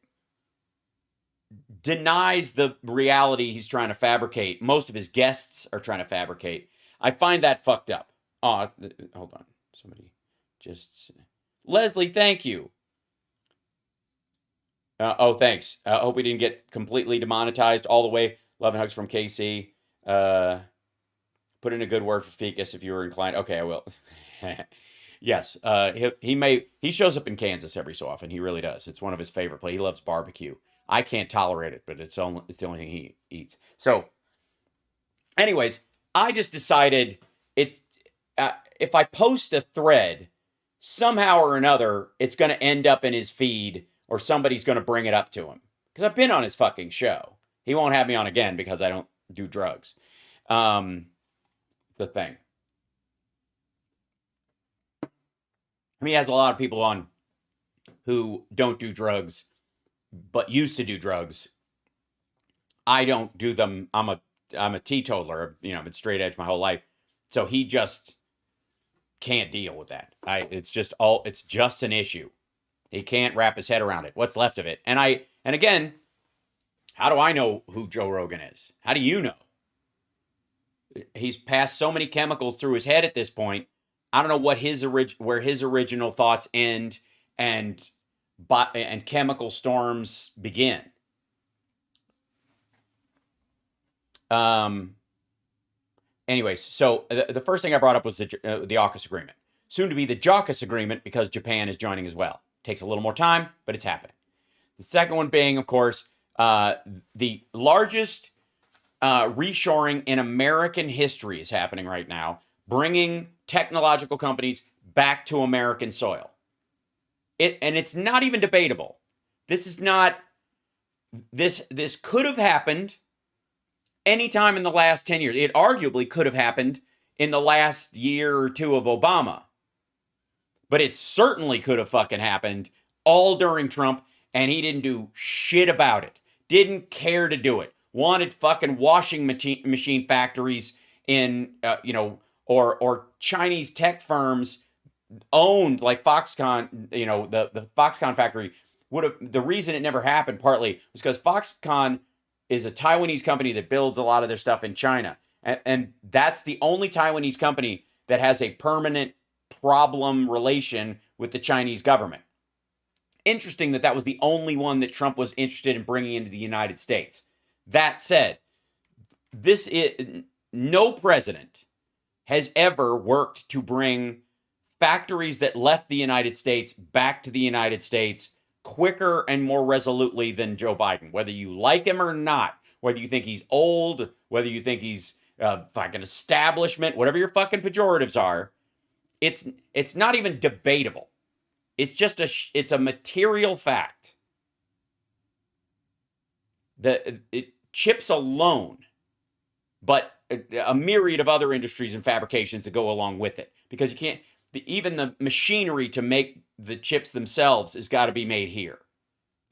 Speaker 1: denies the reality he's trying to fabricate, most of his guests are trying to fabricate, I find that fucked up. Oh, hold on. Somebody just... Leslie, thank you. Oh, thanks. Hope we didn't get completely demonetized all the way. Love and hugs from KC. Put in a good word for Ficus if you were inclined. Okay, I will. Yes, he shows up in Kansas every so often. He really does. It's one of his favorite places. He loves barbecue. I can't tolerate it, but it's the only thing he eats. So, anyways, I just decided if I post a thread, somehow or another, it's going to end up in his feed, or somebody's going to bring it up to him. Because I've been on his fucking show. He won't have me on again because I don't do drugs. The thing. I mean, he has a lot of people on who don't do drugs, but used to do drugs. I don't do them. I'm a teetotaler. I've been straight edge my whole life. So he just can't deal with that. It's just an issue. He can't wrap his head around it. What's left of it. And again, how do I know who Joe Rogan is? How do you know? He's passed so many chemicals through his head at this point. I don't know what where his original thoughts end and chemical storms begin. Anyways, so the first thing I brought up was the AUKUS agreement. Soon to be the JAWKUS agreement, because Japan is joining as well. Takes a little more time, but it's happening. The second one being, of course, the largest reshoring in American history is happening right now, bringing technological companies back to American soil. And it's not even debatable. This could have happened anytime in the last 10 years. It arguably could have happened in the last year or two of Obama. But it certainly could have fucking happened all during Trump, and he didn't do shit about it. Didn't care to do it. Wanted fucking washing machine factories in, or Chinese tech firms owned, like Foxconn, the Foxconn factory would have, the reason it never happened partly was because Foxconn is a Taiwanese company that builds a lot of their stuff in China. And that's the only Taiwanese company that has a permanent problem relation with the Chinese government. Interesting that was the only one that Trump was interested in bringing into the United States. That said, no president has ever worked to bring factories that left the United States back to the United States quicker and more resolutely than Joe Biden. Whether you like him or not, whether you think he's old, whether you think he's fucking establishment, whatever your fucking pejoratives are, it's not even debatable. It's just it's a material fact. Chips alone, but a myriad of other industries and fabrications that go along with it, because you can't. Even the machinery to make the chips themselves has got to be made here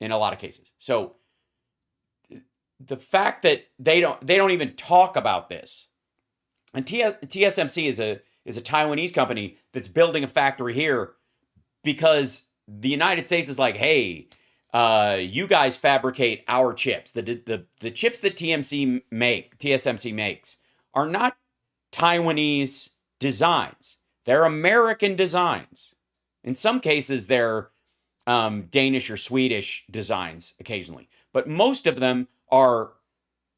Speaker 1: in a lot of cases. So the fact that they don't even talk about this, and TSMC is a Taiwanese company that's building a factory here because the United States is like, hey, you guys fabricate our chips. The chips that TSMC makes are not Taiwanese designs. They're American designs. In some cases, they're Danish or Swedish designs occasionally. But most of them are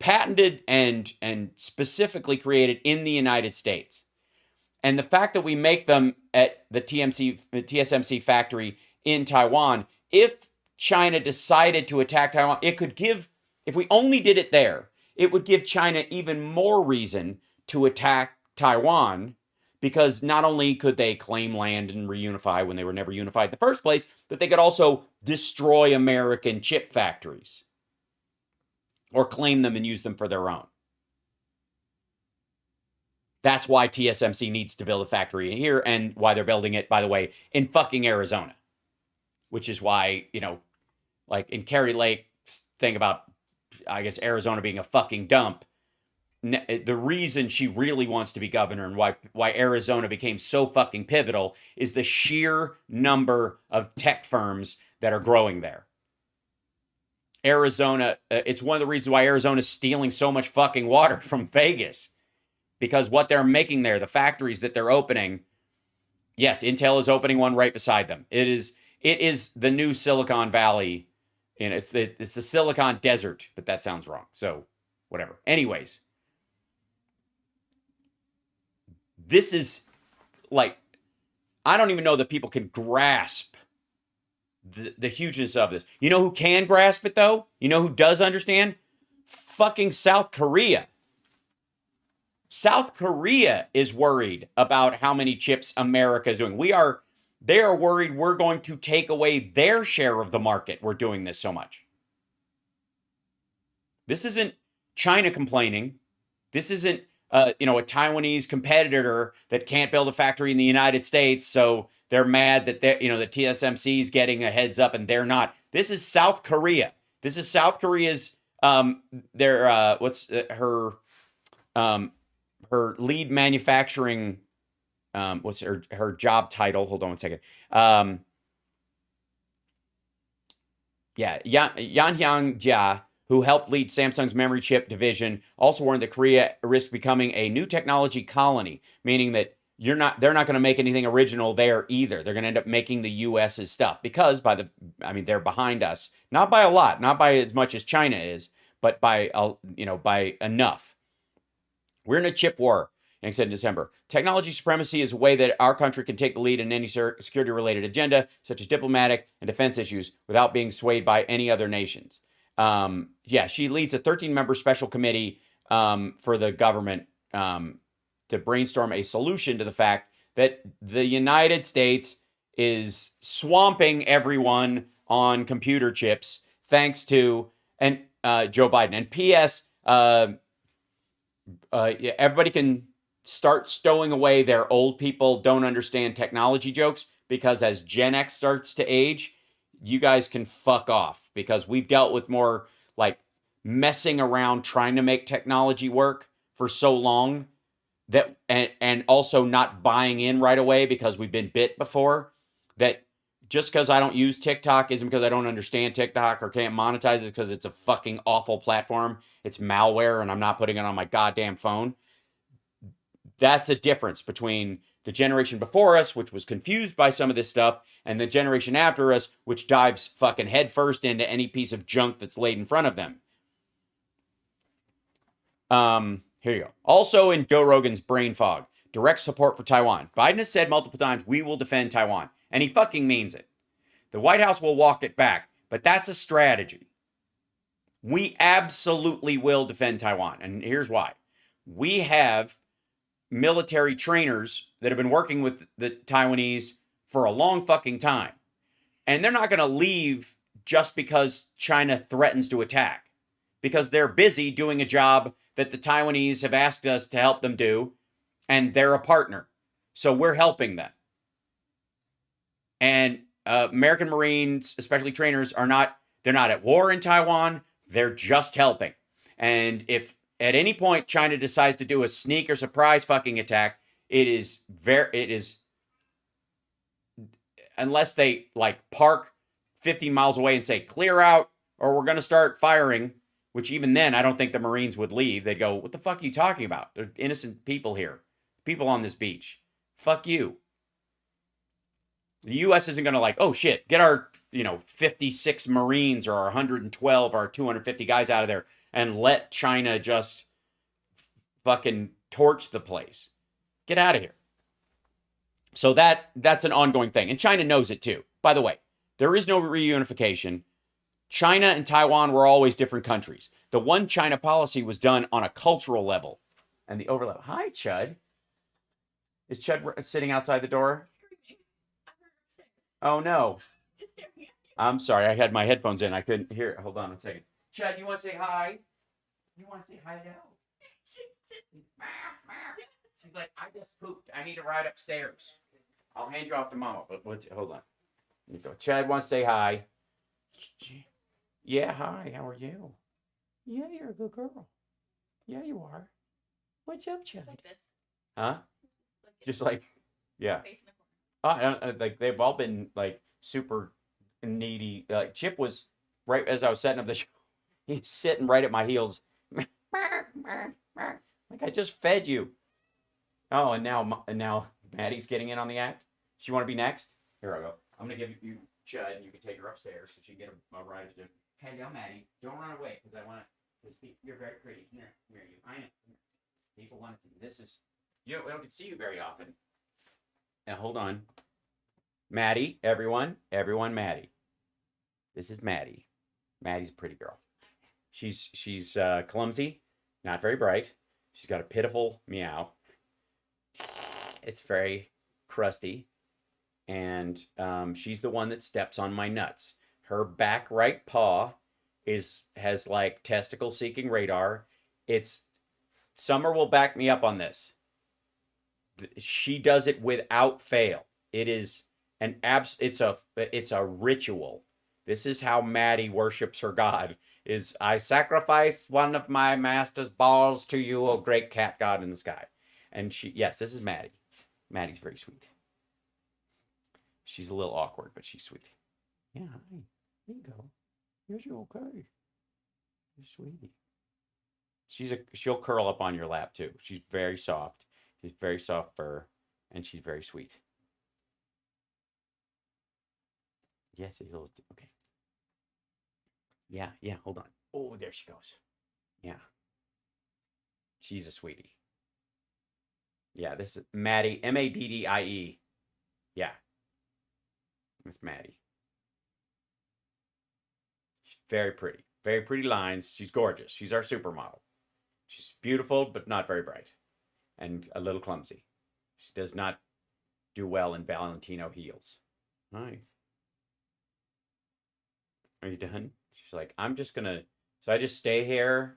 Speaker 1: patented and specifically created in the United States. And the fact that we make them at the TSMC factory in Taiwan, if China decided to attack Taiwan, it could give, if we only did it there, it would give China even more reason to attack Taiwan, because not only could they claim land and reunify when they were never unified in the first place, but they could also destroy American chip factories or claim them and use them for their own. That's why TSMC needs to build a factory in here, and why they're building it, by the way, in fucking Arizona. Which is why, like in Carrie Lake's thing about, I guess, Arizona being a fucking dump, the reason she really wants to be governor and why Arizona became so fucking pivotal is the sheer number of tech firms that are growing there. Arizona, it's one of the reasons why Arizona is stealing so much fucking water from Vegas, because what they're making there, the factories that they're opening, yes, Intel is opening one right beside them. It is the new Silicon Valley, and it's the Silicon Desert, but that sounds wrong. So whatever. Anyways, this is like, I don't even know that people can grasp the hugeness of this. You know who can grasp it, though? You know who does understand? Fucking South Korea. South Korea is worried about how many chips America is doing. They are worried we're going to take away their share of the market. We're doing this so much. This isn't China complaining. This isn't a Taiwanese competitor that can't build a factory in the United States, so they're mad that the TSMC is getting a heads up and they're not. This is South Korea. This is South Korea's her lead manufacturing, what's her job title? Hold on one second. Yanhyang Jia, who helped lead Samsung's memory chip division, also warned that Korea risked becoming a new technology colony, meaning that they're not going to make anything original there either. They're going to end up making the U.S.'s stuff because they're behind us, not by a lot, not by as much as China is, but by enough. We're in a chip war, Yang said in December. Technology supremacy is a way that our country can take the lead in any security-related agenda, such as diplomatic and defense issues, without being swayed by any other nations. She leads a 13-member special committee for the government to brainstorm a solution to the fact that the United States is swamping everyone on computer chips thanks to Joe Biden. And P.S., everybody can start stowing away their old people don't understand technology jokes, because as Gen X starts to age, you guys can fuck off, because we've dealt with more like messing around trying to make technology work for so long that and also not buying in right away because we've been bit before, that just because I don't use TikTok isn't because I don't understand TikTok or can't monetize it, because it's a fucking awful platform. It's malware and I'm not putting it on my goddamn phone. That's a difference between the generation before us, which was confused by some of this stuff, and the generation after us, which dives fucking headfirst into any piece of junk that's laid in front of them. Here you go. Also in Joe Rogan's brain fog, direct support for Taiwan. Biden has said multiple times, we will defend Taiwan. And he fucking means it. The White House will walk it back, but that's a strategy. We absolutely will defend Taiwan. And here's why. We have military trainers that have been working with the Taiwanese for a long fucking time. And they're not going to leave just because China threatens to attack, because they're busy doing a job that the Taiwanese have asked us to help them do, and they're a partner. So we're helping them. And American Marines, especially trainers, they're not at war in Taiwan. They're just helping. And if at any point China decides to do a sneak or surprise fucking attack, it is unless they like park 50 miles away and say clear out or we're going to start firing, which even then I don't think the Marines would leave. They'd go, what the fuck are you talking about? There are innocent people here, people on this beach. Fuck you. The U.S. isn't going to like, oh shit, get our 56 Marines or our 112 or our 250 guys out of there and let China just fucking torch the place. Get out of here. So that's an ongoing thing. And China knows it too. By the way, there is no reunification. China and Taiwan were always different countries. The one China policy was done on a cultural level. And the overlap. Hi, Chud. Is Chud sitting outside the door? Oh, no. I'm sorry. I had my headphones in. I couldn't hear it. Hold on a second. Chad, you want to say hi? You want to say hi now? She's like, I just pooped. I need to ride upstairs. I'll hand you off to Mama. But hold on. Here you go. Chad wants to say hi. Yeah, hi. How are you? Yeah, you're a good girl. Yeah, you are. What's up, Chad?
Speaker 4: Just like this.
Speaker 1: Huh?
Speaker 4: Like
Speaker 1: Just like, yeah.
Speaker 4: face in the corner.
Speaker 1: Like they've all been like super needy. Like Chip was right as I was setting up the show. He's sitting right at my heels. Like I just fed you. Oh, and now Maddie's getting in on the act. She want to be next? Here I go. I'm gonna give you Chud, and you can take her upstairs so she can get a ride upstairs. Hey, yo, Maddie, don't run away because I want to. You're very pretty. Here, you. I know. People want to. This is. We don't get to see you very often. Now hold on, Maddie. Everyone, Maddie. This is Maddie. Maddie's a pretty girl. She's clumsy, not very bright. She's got a pitiful meow. It's very crusty, and she's the one that steps on my nuts. Her back right paw has like testicle seeking radar. It's Summer will back me up on this. She does it without fail. It is it's a ritual. This is how Maddie worships her god. Is I sacrifice one of my master's balls to you, O great cat god in the sky. And yes, this is Maddie. Maddie's very sweet. She's a little awkward, but she's sweet. Yeah, hi. There you go. Yes, you're okay. You're sweetie. She'll curl up on your lap too. She's very soft. She's very soft fur, and she's very sweet. Yes, it's a little okay. Yeah, hold on. Oh, there she goes. Yeah. She's a sweetie. Yeah, this is Maddie, Maddie. Yeah. That's Maddie. She's very pretty. Very pretty lines. She's gorgeous. She's our supermodel. She's beautiful, but not very bright. And a little clumsy. She does not do well in Valentino heels. Hi. Are you done? She's like, I'm just gonna, so I just stay here?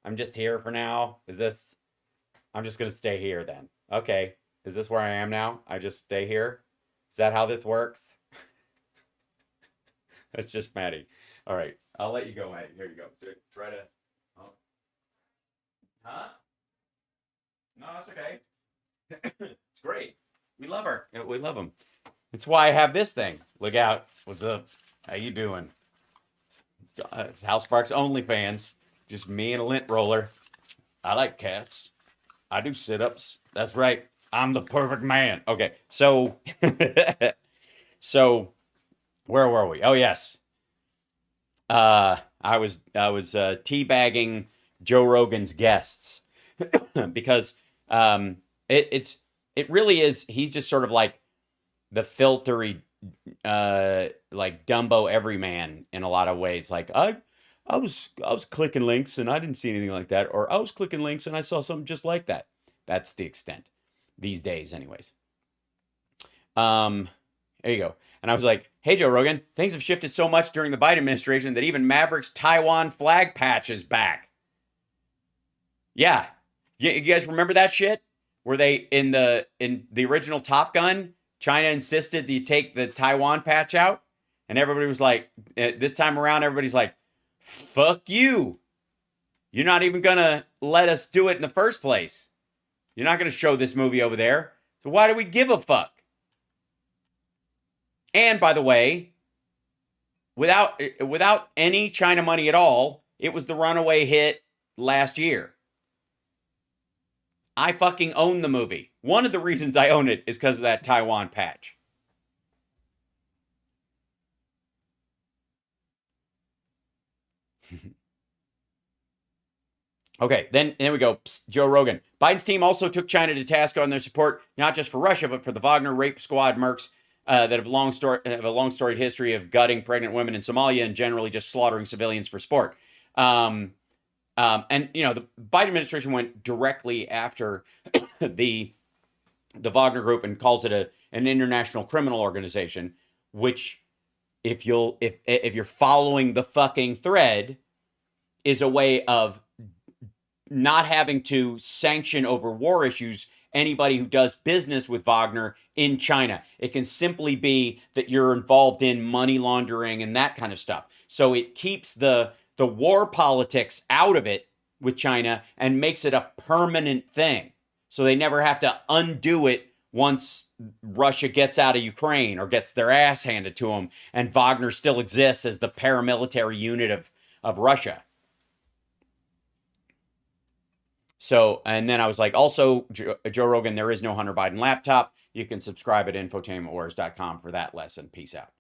Speaker 1: I'm just here for now? I'm just gonna stay here then. Okay. Is this where I am now? I just stay here? Is that how this works? That's just Maddie. All right. I'll let you go, Maddie. Here you go. Try to, oh. Huh? No, that's okay. It's great. We love her. We love them. That's why I have this thing. Look out. What's up? How you doing? Hal Sparks OnlyFans. Just me and a lint roller. I like cats. I do sit-ups. That's right. I'm the perfect man. Okay, so so where were we? Oh yes. I was teabagging Joe Rogan's guests because it really is. He's just sort of like the filtery like Dumbo everyman in a lot of ways. Like I was clicking links and I didn't see anything like that, or I was clicking links and I saw something just like that. That's the extent these days, anyways. There you go. And I was like, hey, Joe Rogan, things have shifted so much during the Biden administration that even Maverick's Taiwan flag patch is back. Yeah. You guys remember that shit? Where they, in the original Top Gun, China insisted that you take the Taiwan patch out? And everybody was like, this time around, everybody's like, fuck you. You're not even going to let us do it in the first place. You're not going to show this movie over there. So why do we give a fuck? And by the way, without any China money at all, it was the runaway hit last year. I fucking own the movie. One of the reasons I own it is because of that Taiwan patch. Okay, then we go. Psst, Joe Rogan. Biden's team also took China to task on their support, not just for Russia, but for the Wagner rape squad mercs that have a long storied history of gutting pregnant women in Somalia and generally just slaughtering civilians for sport. And the Biden administration went directly after the Wagner Group and calls it an international criminal organization, which if you're following the fucking thread, is a way of not having to sanction over war issues anybody who does business with Wagner in China. It can simply be that you're involved in money laundering and that kind of stuff. So it keeps the war politics out of it with China and makes it a permanent thing. So they never have to undo it once Russia gets out of Ukraine or gets their ass handed to them, and Wagner still exists as the paramilitary unit of Russia. So, and then I was like, also, Joe Rogan, there is no Hunter Biden laptop. You can subscribe at infotainmentwars.com for that lesson. Peace out.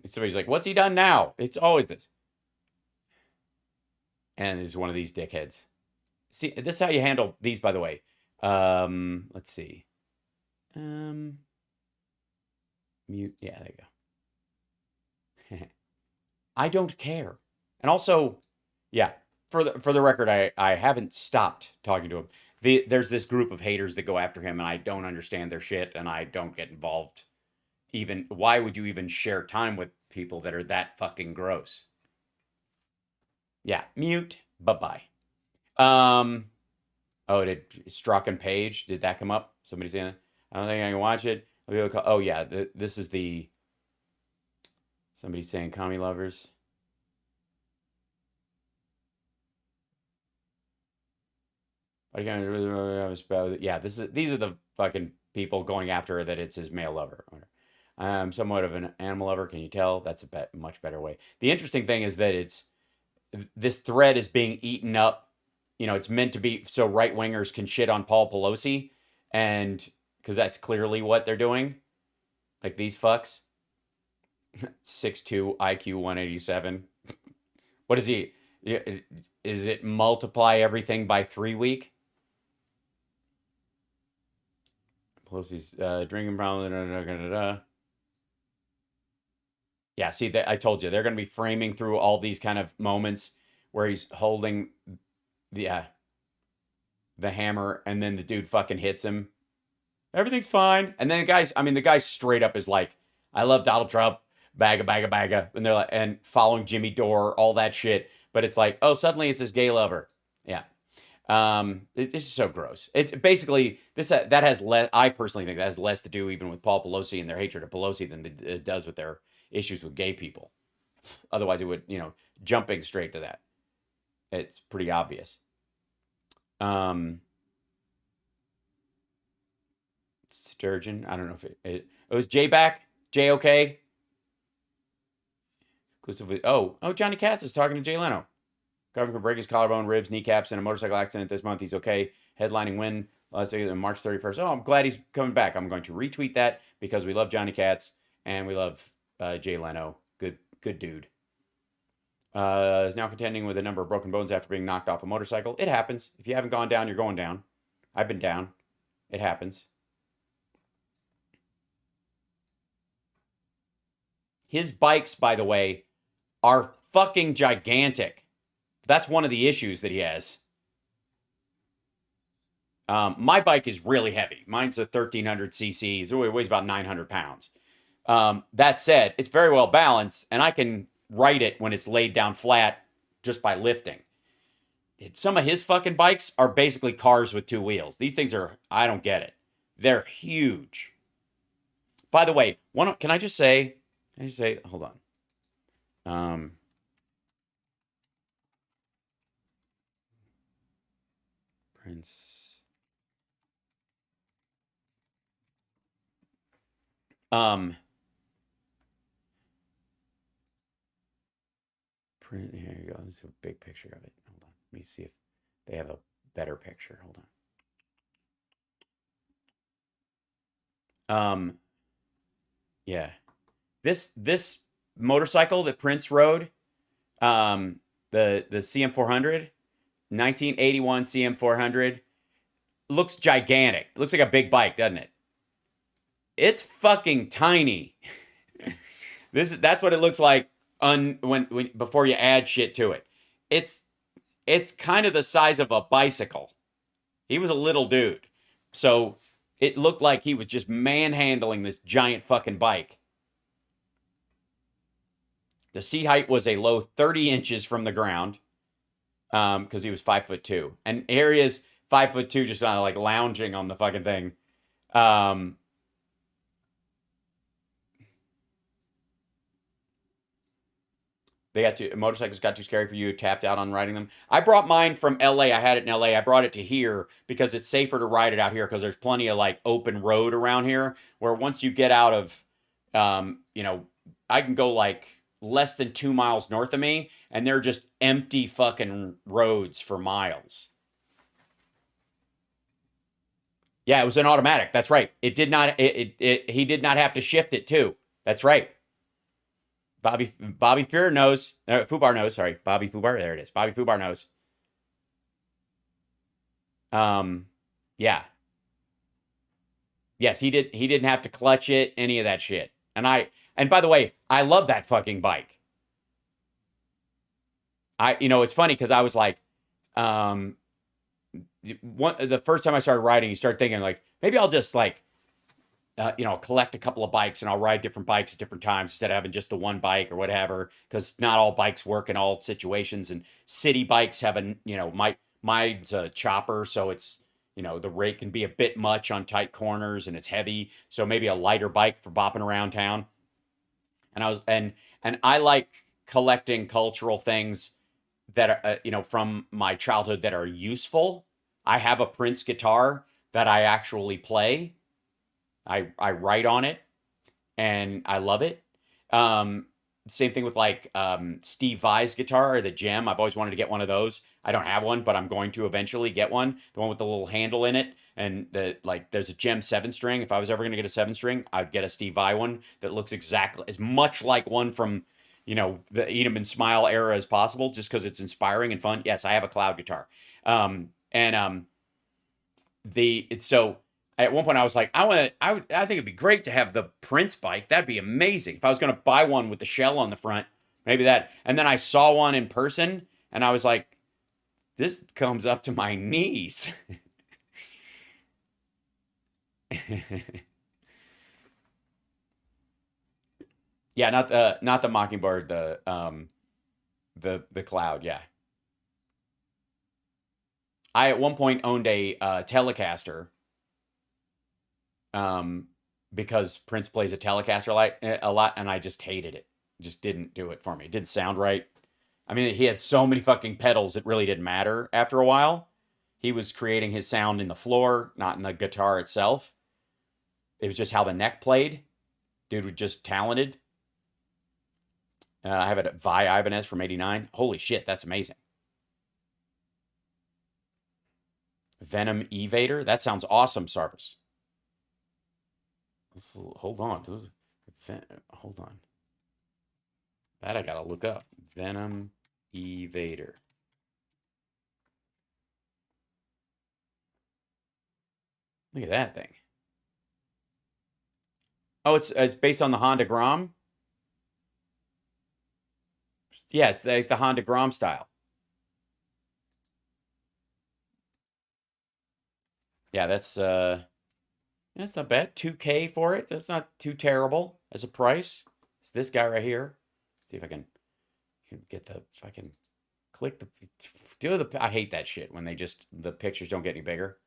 Speaker 1: Somebody's like, what's he done now? It's always this. And this is one of these dickheads. See, this is how you handle these, by the way. Let's see. Mute. Yeah, there you go. I don't care. And also, yeah, for the record, I haven't stopped talking to him. There's this group of haters that go after him, and I don't understand their shit, and I don't get involved. Even, why would you even share time with people that are that fucking gross? Yeah, mute. Bye-bye. Oh, did Strachan Page, did that come up? Somebody saying that? I don't think I can watch it. Oh, yeah, this is the... Somebody saying commie lovers. Yeah, these are the fucking people going after that it's his male lover. I'm somewhat of an animal lover. Can you tell? That's a much better way. The interesting thing is that this thread is being eaten up. You know, it's meant to be so right-wingers can shit on Paul Pelosi, and because that's clearly what they're doing. Like these fucks. 6'2", IQ 187. What is he? Is it multiply everything by 3 week? Pelosi's drinking problem. Yeah, see, I told you, they're going to be framing through all these kind of moments where he's holding the hammer, and then the dude fucking hits him. Everything's fine. And then the guy straight up is like, I love Donald Trump, bagga. And they're like, and following Jimmy Dore, all that shit. But it's like, oh, suddenly it's his gay lover. Yeah. It's just so gross. It's basically that has less. I personally think that has less to do even with Paul Pelosi and their hatred of Pelosi than it does with their issues with gay people. Otherwise, it would, jumping straight to that. It's pretty obvious. Sturgeon. I don't know if it was Jay back. Jay okay. Oh, Johnny Katz is talking to Jay Leno. Government could break his collarbone, ribs, kneecaps in a motorcycle accident this month. He's okay. Headlining win, let's say, on March 31st. Oh, I'm glad he's coming back. I'm going to retweet that because we love Johnny Katz and we love Jay Leno. Good dude. Is now contending with a number of broken bones after being knocked off a motorcycle. It happens. If you haven't gone down, you're going down. I've been down. It happens. His bikes, by the way, are fucking gigantic. That's one of the issues that he has. My bike is really heavy. Mine's a 1300 cc's. It weighs about 900 pounds. That said, it's very well balanced, and I can ride it when it's laid down flat just by lifting. Some of his fucking bikes are basically cars with two wheels. These things are, I don't get it. They're huge. By the way, can I just say, hold on. Prince. Print. Here you go. This is a big picture of it. Hold on. Let me see if they have a better picture. Hold on. Yeah. This motorcycle that Prince rode, the CM400, 1981 CM400, looks gigantic. It looks like a big bike, doesn't it? It's fucking tiny. That's what it looks like when before you add shit to it. It's kind of the size of a bicycle. He was a little dude. So It looked like he was just manhandling this giant fucking bike. The seat height was a low 30 inches from the ground, because he was 5'2", and here he is 5'2", just like lounging on the fucking thing. Motorcycles got too scary for you. Tapped out on riding them. I brought mine from LA. I had it in LA. I brought it to here because it's safer to ride it out here because there's plenty of like open road around here where once you get out of, I can go like less than 2 miles north of me and they're just empty fucking roads for miles. Yeah, it was an automatic. That's right. It did not. He did not have to shift it too. That's right. Bobby Fubar knows. Fubar knows. Sorry, Bobby Fubar. There it is. Bobby Fubar knows. Yeah. Yes, he did. He didn't have to clutch it. Any of that shit. And by the way, I love that fucking bike. It's funny because I was like, the first time I started riding, you start thinking like, maybe I'll just like, collect a couple of bikes and I'll ride different bikes at different times instead of having just the one bike or whatever, because not all bikes work in all situations. And city bikes have mine's a chopper, so it's, the rate can be a bit much on tight corners and it's heavy. So maybe a lighter bike for bopping around town. And I like collecting cultural things that are, from my childhood that are useful. I have a Prince guitar that I actually play. I write on it and I love it. Same thing with like Steve Vai's guitar or the Gem. I've always wanted to get one of those. I don't have one, but I'm going to eventually get one. The one with the little handle in it. And there's a Gem 7-string. If I was ever going to get a 7-string, I'd get a Steve Vai one that looks exactly as much like one from, the Eat 'em and Smile era as possible, just because it's inspiring and fun. Yes, I have a cloud guitar. So at one point I was like, I think it'd be great to have the Prince bike. That'd be amazing. If I was going to buy one with the shell on the front, maybe that. And then I saw one in person and I was like, this comes up to my knees. Yeah, not the Mockingbird, the Cloud, yeah. I at one point owned a Telecaster, because Prince plays a Telecaster a lot, and I just hated it. Just didn't do it for me. It didn't sound right. I mean, he had so many fucking pedals, it really didn't matter after a while. He was creating his sound in the floor, not in the guitar itself. It was just how the neck played. Dude was just talented. I have it at Vi Ibanez from '89. Holy shit, that's amazing. Venom Evader? That sounds awesome, Sarpus. Hold on. Hold on. That I gotta look up. Venom Evader. Look at that thing. Oh, it's based on the Honda Grom? Yeah, it's like the Honda Grom style. Yeah, that's not bad. $2K for it. That's not too terrible as a price. It's this guy right here. Let's see if I can get the, if I can click I hate that shit when the pictures don't get any bigger.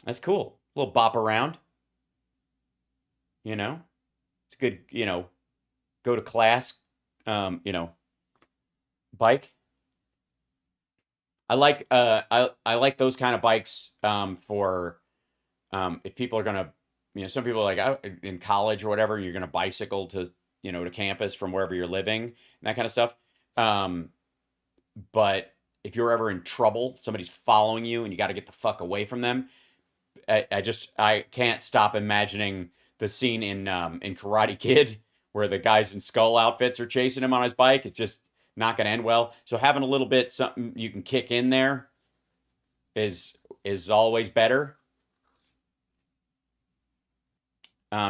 Speaker 1: That's cool. A little bop around. It's a good, go to class, bike. I like I like those kind of bikes, for if people are gonna, some people are like in college or whatever, you're gonna bicycle to to campus from wherever you're living and that kind of stuff. But if you're ever in trouble, somebody's following you and you got to get the fuck away from them. I can't stop imagining the scene in Karate Kid where the guys in skull outfits are chasing him on his bike. It's just not going to end well. So having a little bit something you can kick in there is always better.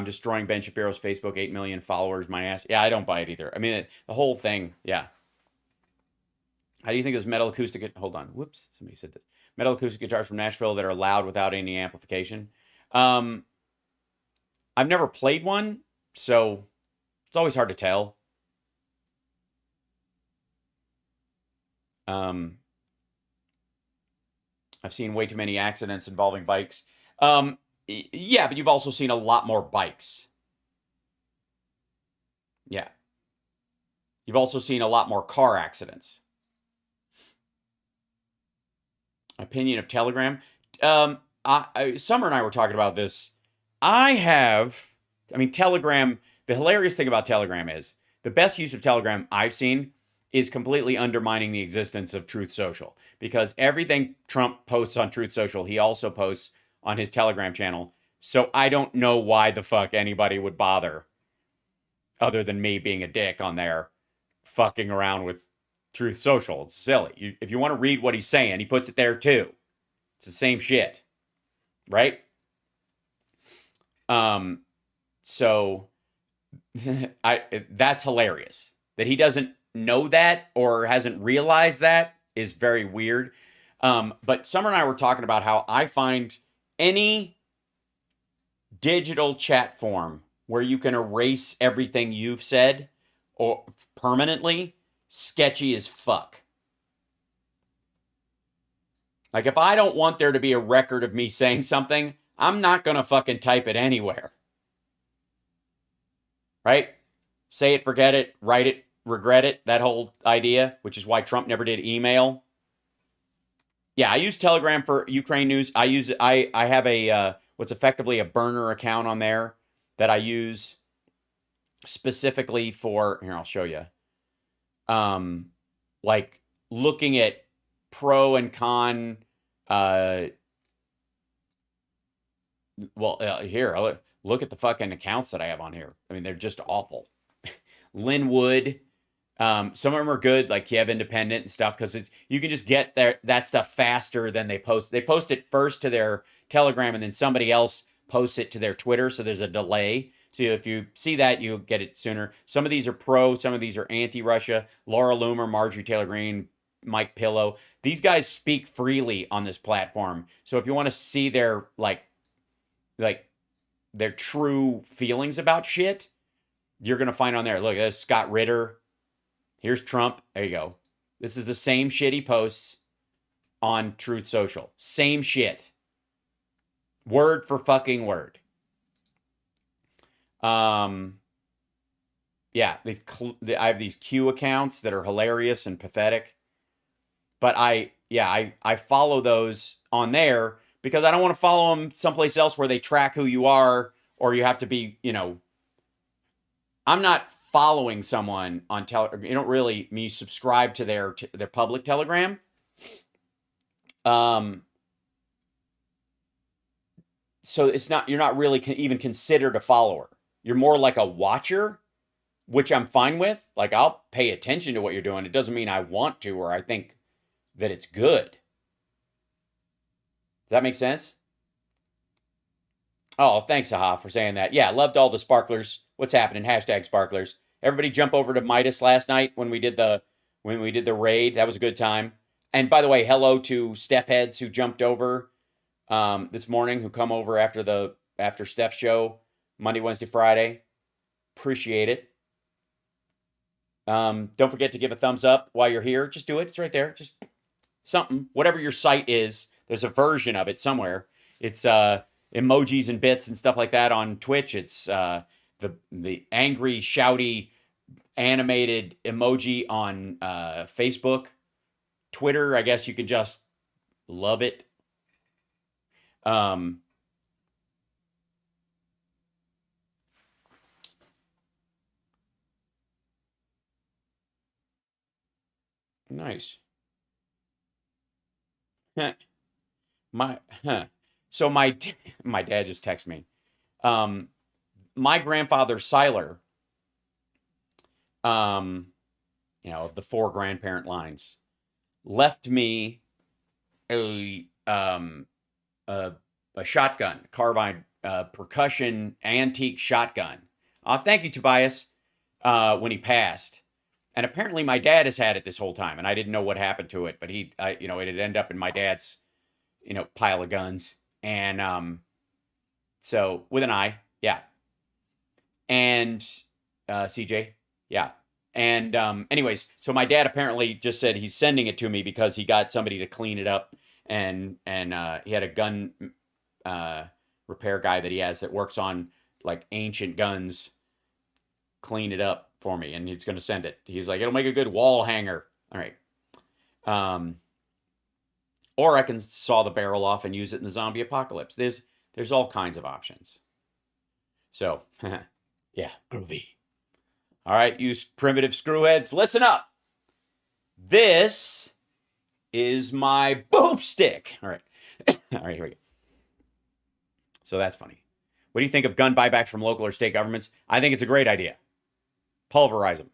Speaker 1: Destroying Ben Shapiro's Facebook, 8 million followers, my ass. Yeah, I don't buy it either. I mean, the whole thing, yeah. How do you think those metal acoustic? Hold on. Whoops. Somebody said this. Metal acoustic guitars from Nashville that are loud without any amplification. I've never played one, so it's always hard to tell. I've seen way too many accidents involving bikes. Yeah, but you've also seen a lot more bikes. Yeah. You've also seen a lot more car accidents. Opinion of Telegram. Summer and I were talking about this. Telegram, the hilarious thing about Telegram is the best use of Telegram I've seen is completely undermining the existence of Truth Social, because everything Trump posts on Truth Social, he also posts on his Telegram channel. So I don't know why the fuck anybody would bother, other than me being a dick on there, fucking around with Truth Social. It's silly. If you want to read what he's saying, he puts it there too. It's the same shit, right? So that's hilarious. That he doesn't know that or hasn't realized that is very weird. But Summer and I were talking about how I find any digital chat form where you can erase everything you've said or permanently sketchy as fuck. Like, if I don't want there to be a record of me saying something, I'm not going to fucking type it anywhere. Right? Say it, forget it, write it, regret it. That whole idea, which is why Trump never did email. Yeah, I use Telegram for Ukraine news. I have a what's effectively a burner account on there that I use specifically for, here, I'll show you. Like looking at pro and con. Here, look at the fucking accounts that I have on here. I mean, they're just awful. Linwood. Some of them are good, like Kiev Independent and stuff, because you can just get that stuff faster than they post. They post it first to their Telegram, and then somebody else posts it to their Twitter, so there's a delay. So if you see that, you'll get it sooner. Some of these are pro, some of these are anti-Russia. Laura Loomer, Marjorie Taylor Greene, Mike Pillow. These guys speak freely on this platform. So if you want to see their like their true feelings about shit, you're going to find on there. Look, there's Scott Ritter. Here's Trump. There you go. This is the same shit he posts on Truth Social. Same shit. Word for fucking word. Yeah, I have these Q accounts that are hilarious and pathetic. But I follow those on there because I don't want to follow them someplace else where they track who you are, or you have to be, I'm not following someone on Telegram. You don't really, you subscribe to their public Telegram. So it's not, you're not really even considered a follower. You're more like a watcher, which I'm fine with. Like, I'll pay attention to what you're doing. It doesn't mean I want to, or I think that it's good. Does that make sense? Oh, thanks, Aha, for saying that. Yeah, loved all the sparklers. What's happening? Hashtag sparklers. Everybody jump over to Midas last night when we did the raid. That was a good time. And by the way, hello to Steph Heads who jumped over this morning, who come over after Steph's show Monday, Wednesday, Friday. Appreciate it. Don't forget to give a thumbs up while you're here. Just do it. It's right there. Just something. Whatever your site is, there's a version of it somewhere. It's emojis and bits and stuff like that on Twitch. It's the angry, shouty, animated emoji on Facebook. Twitter, I guess you can just love it. Nice. So my dad just texted me. My grandfather Siler, of the 4 grandparent lines, left me a shotgun, carbine, percussion antique shotgun. Thank you, Tobias. When he passed, And apparently my dad has had it this whole time, and I didn't know what happened to it, but it had ended up in my dad's, pile of guns. And so with an I, yeah. And CJ, yeah. And anyways, so my dad apparently just said he's sending it to me because he got somebody to clean it up, and he had a gun repair guy that he has that works on like ancient guns, clean it up for me, and he's going to send it. He's like, it'll make a good wall hanger. All right. Or I can saw the barrel off and use it in the zombie apocalypse. There's all kinds of options. So, yeah, groovy. All right, you primitive screwheads, listen up. This is my boop stick. All right. All right, here we go. So that's funny. What do you think of gun buybacks from local or state governments? I think it's a great idea. Pulverize them.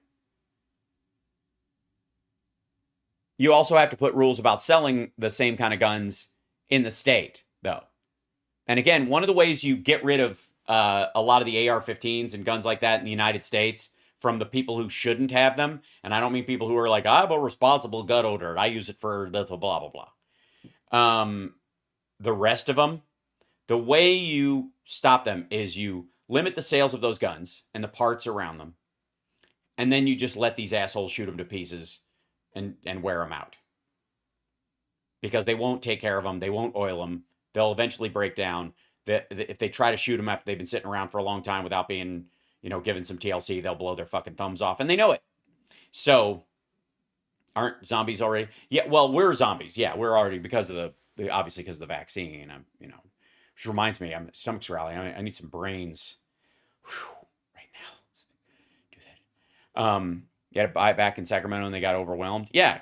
Speaker 1: You also have to put rules about selling the same kind of guns in the state, though. And again, one of the ways you get rid of a lot of the AR-15s and guns like that in the United States from the people who shouldn't have them, and I don't mean people who are like, I have a responsible gun owner, I use it for the blah, blah, blah. The rest of them, the way you stop them is you limit the sales of those guns and the parts around them, and then you just let these assholes shoot them to pieces and wear them out. Because they won't take care of them. They won't oil them. They'll eventually break down. If they try to shoot them after they've been sitting around for a long time without being, given some TLC, they'll blow their fucking thumbs off. And they know it. So, aren't zombies already? Yeah, well, we're zombies. Yeah, we're already, obviously because of the vaccine. Which reminds me, I'm stomach's rallying. I need some brains. Whew, right now. Do that. You had to buy it back in Sacramento and they got overwhelmed. Yeah.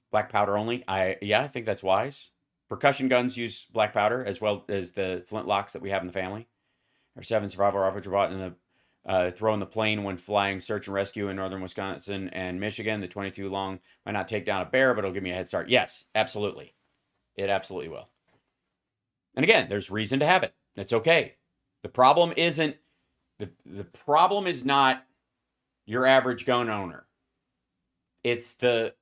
Speaker 1: Black powder only. I think that's wise. Percussion guns use black powder as well as the flintlocks that we have in the family. Our 7 survival rifles were bought in the throw in the plane when flying search and rescue in northern Wisconsin and Michigan. The 22 long might not take down a bear, but it'll give me a head start. Yes, absolutely. It absolutely will. And again, there's reason to have it. It's okay. The problem isn't the problem is not your average gun owner. It's the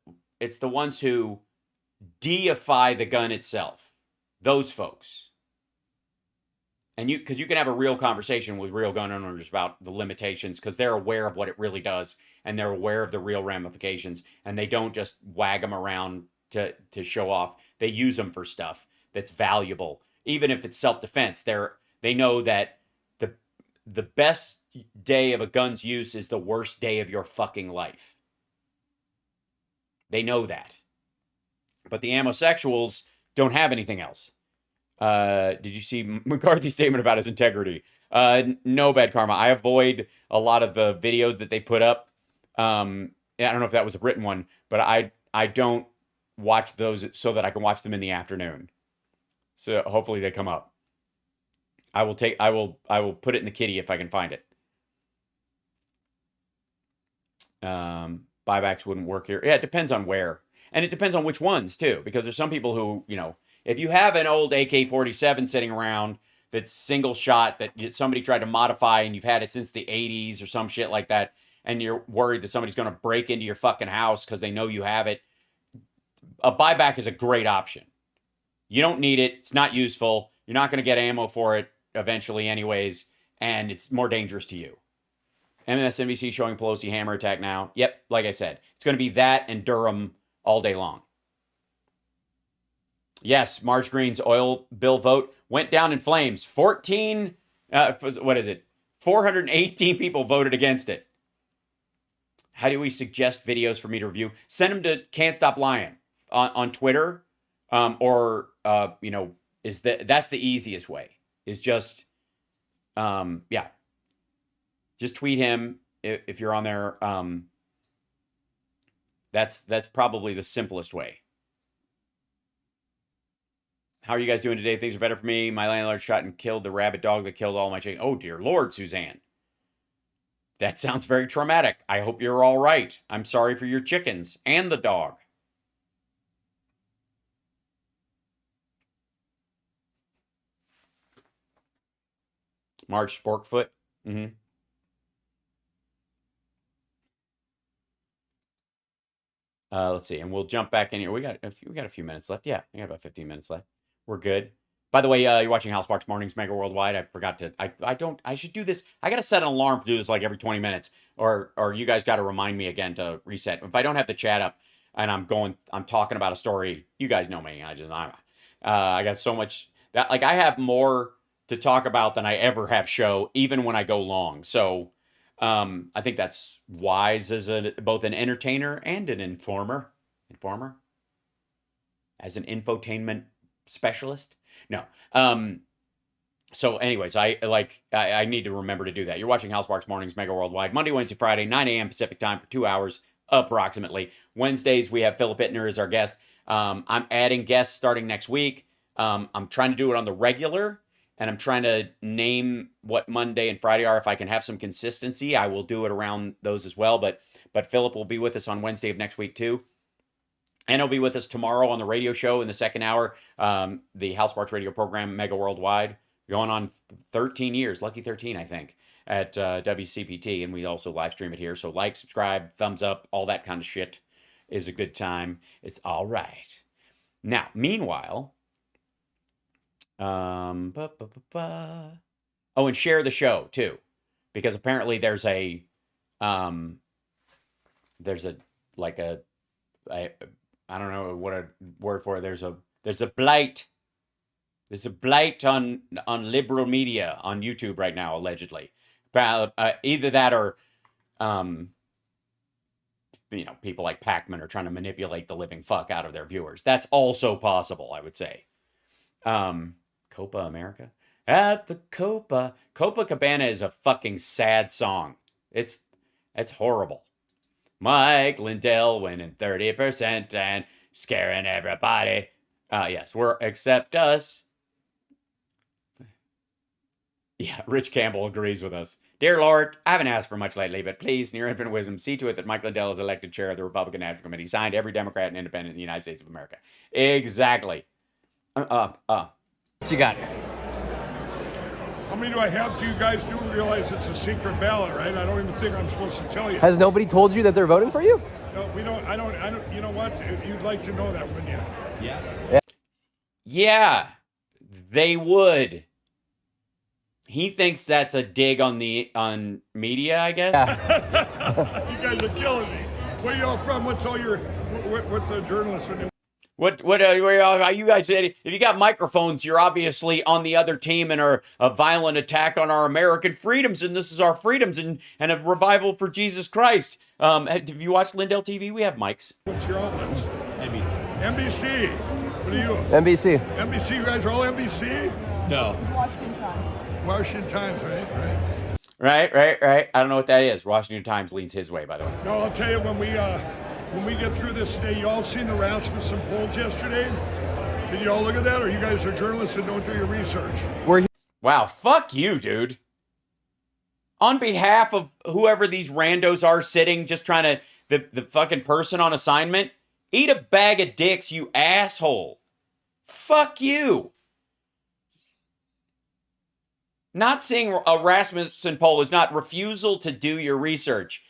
Speaker 1: ones who deify the gun itself. Those folks. And because you can have a real conversation with real gun owners about the limitations because they're aware of what it really does and they're aware of the real ramifications and they don't just wag them around to show off. They use them for stuff that's valuable. Even if it's self-defense, they know that the best day of a gun's use is the worst day of your fucking life. They know that. But the ammosexuals don't have anything else. Did you see McCarthy's statement about his integrity? No, bad karma. I avoid a lot of the videos that they put up. I don't know if that was a written one, but I don't watch those so that I can watch them in the afternoon. So hopefully they come up. I will put it in the kitty if I can find it. Buybacks wouldn't work here. Yeah, it depends on where. And it depends on which ones, too. Because there's some people who, if you have an old AK-47 sitting around that's single shot that somebody tried to modify and you've had it since the 80s or some shit like that, and you're worried that somebody's going to break into your fucking house because they know you have it, a buyback is a great option. You don't need it. It's not useful. You're not going to get ammo for it eventually anyways, and it's more dangerous to you. MSNBC showing Pelosi hammer attack now. Yep, like I said, it's going to be that and Durham all day long. Yes, Marge Green's oil bill vote went down in flames. 418 people voted against it. How do we suggest videos for me to review? Send them to Can't Stop Lying on Twitter, that's the easiest way. Is just, just tweet him if you're on there. That's probably the simplest way. How are you guys doing today? Things are better for me. My landlord shot and killed the rabid dog that killed all my chickens. Oh, dear Lord, Suzanne. That sounds very traumatic. I hope you're all right. I'm sorry for your chickens and the dog. Marge Sporkfoot. Let's see, and we'll jump back in here. We got a few minutes left. Yeah, we got about 15 minutes left. We're good. By the way, you're watching HAL Sparks Mornings Mega Worldwide. I forgot to. I should do this. I got to set an alarm to do this like every 20 minutes, or you guys got to remind me again to reset. If I don't have the chat up and I'm talking about a story, you guys know me. I got so much that like I have more to talk about than I ever have show, even when I go long. So I think that's wise as both an entertainer and an informer. As an infotainment specialist. No. So anyways, I need to remember to do that. You're watching HAL Sparks Mornings Mega Worldwide, Monday, Wednesday, Friday, 9 a.m. Pacific time for 2 hours approximately. Wednesdays, we have Philip Ittner as our guest. I'm adding guests starting next week. I'm trying to do it on the regular, and I'm trying to name what Monday and Friday are. If I can have some consistency, I will do it around those as well. But Philip will be with us on Wednesday of next week too. And he'll be with us tomorrow on the radio show in the second hour, the HAL Sparks radio program, Mega Worldwide, going on 13 years, lucky 13, I think, at WCPT. And we also live stream it here. So like, subscribe, thumbs up, all that kind of shit is a good time. It's all right. Now, meanwhile, oh, and share the show too, because apparently there's a I don't know what a word for it. There's a blight. There's a blight on liberal media on YouTube right now, allegedly. Either that or, people like Pac-Man are trying to manipulate the living fuck out of their viewers. That's also possible, I would say. Copa America? At the Copa. Copacabana is a fucking sad song. It's horrible. Mike Lindell winning 30% and scaring everybody. Yes, except us. Yeah, Rich Campbell agrees with us. Dear Lord, I haven't asked for much lately, but please, in your infinite wisdom, see to it that Mike Lindell is elected chair of the Republican National Committee, signed every Democrat and independent in the United States of America. Exactly.
Speaker 5: What you got?
Speaker 6: How many do I have? Do you guys do realize it's a secret ballot, right? I don't even think I'm supposed to tell you.
Speaker 5: Has nobody told you that they're voting for you?
Speaker 6: No, we don't. I don't. You know what? You'd like to know that, wouldn't you?
Speaker 5: Yes.
Speaker 1: Yeah, they would. He thinks that's a dig on media, I guess.
Speaker 5: Yeah.
Speaker 6: You guys are killing me. Where are you all from? What's all your what the journalists are doing?
Speaker 1: What are you guys saying? If you got microphones, you're obviously on the other team and are a violent attack on our American freedoms, and this is our freedoms and a revival for Jesus Christ. Have you watched Lindell TV? We have mics.
Speaker 6: What's your outlets?
Speaker 5: NBC.
Speaker 6: NBC. What are you?
Speaker 5: NBC.
Speaker 6: NBC. You guys are all NBC?
Speaker 5: No.
Speaker 7: Washington Times.
Speaker 6: Washington Times, right?
Speaker 1: Right. I don't know what that is. Washington Times leans his way, by the way.
Speaker 6: No, I'll tell you when we get through this today. You all seen the Rasmussen polls yesterday? Did you all look at that, or you guys are journalists and don't do your research?
Speaker 1: Wow, fuck you, dude. On behalf of whoever these randos are sitting, just trying to, the fucking person on assignment, eat a bag of dicks, you asshole. Fuck you. Not seeing a Rasmussen poll is not refusal to do your research.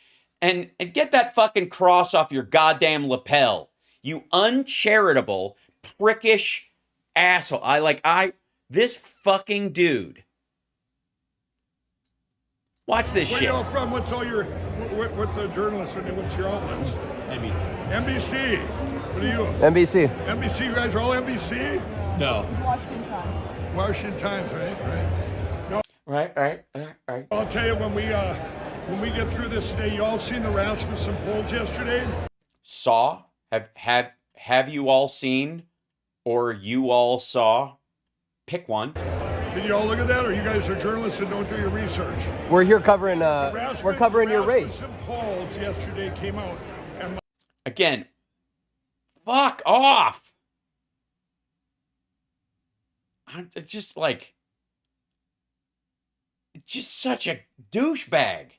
Speaker 1: And get that fucking cross off your goddamn lapel. You uncharitable, prickish asshole. This fucking dude. Watch this shit.
Speaker 6: Where are you all from? What's all your, what the journalists are doing? What's your outlets?
Speaker 5: NBC.
Speaker 6: NBC. What are you?
Speaker 5: NBC.
Speaker 6: NBC. You guys are all NBC?
Speaker 5: No.
Speaker 7: Washington Times.
Speaker 6: Washington Times, right? No.
Speaker 1: Right.
Speaker 6: I'll tell you when we get through this today. You all seen the Rasmussen polls yesterday?
Speaker 1: Saw? Have you all seen or you all saw? Pick one.
Speaker 6: Did you all look at that, or you guys are journalists and don't do your research?
Speaker 5: We're here covering your race.
Speaker 6: Rasmussen polls yesterday came out, and
Speaker 1: Again, fuck off. I'm just such a douchebag.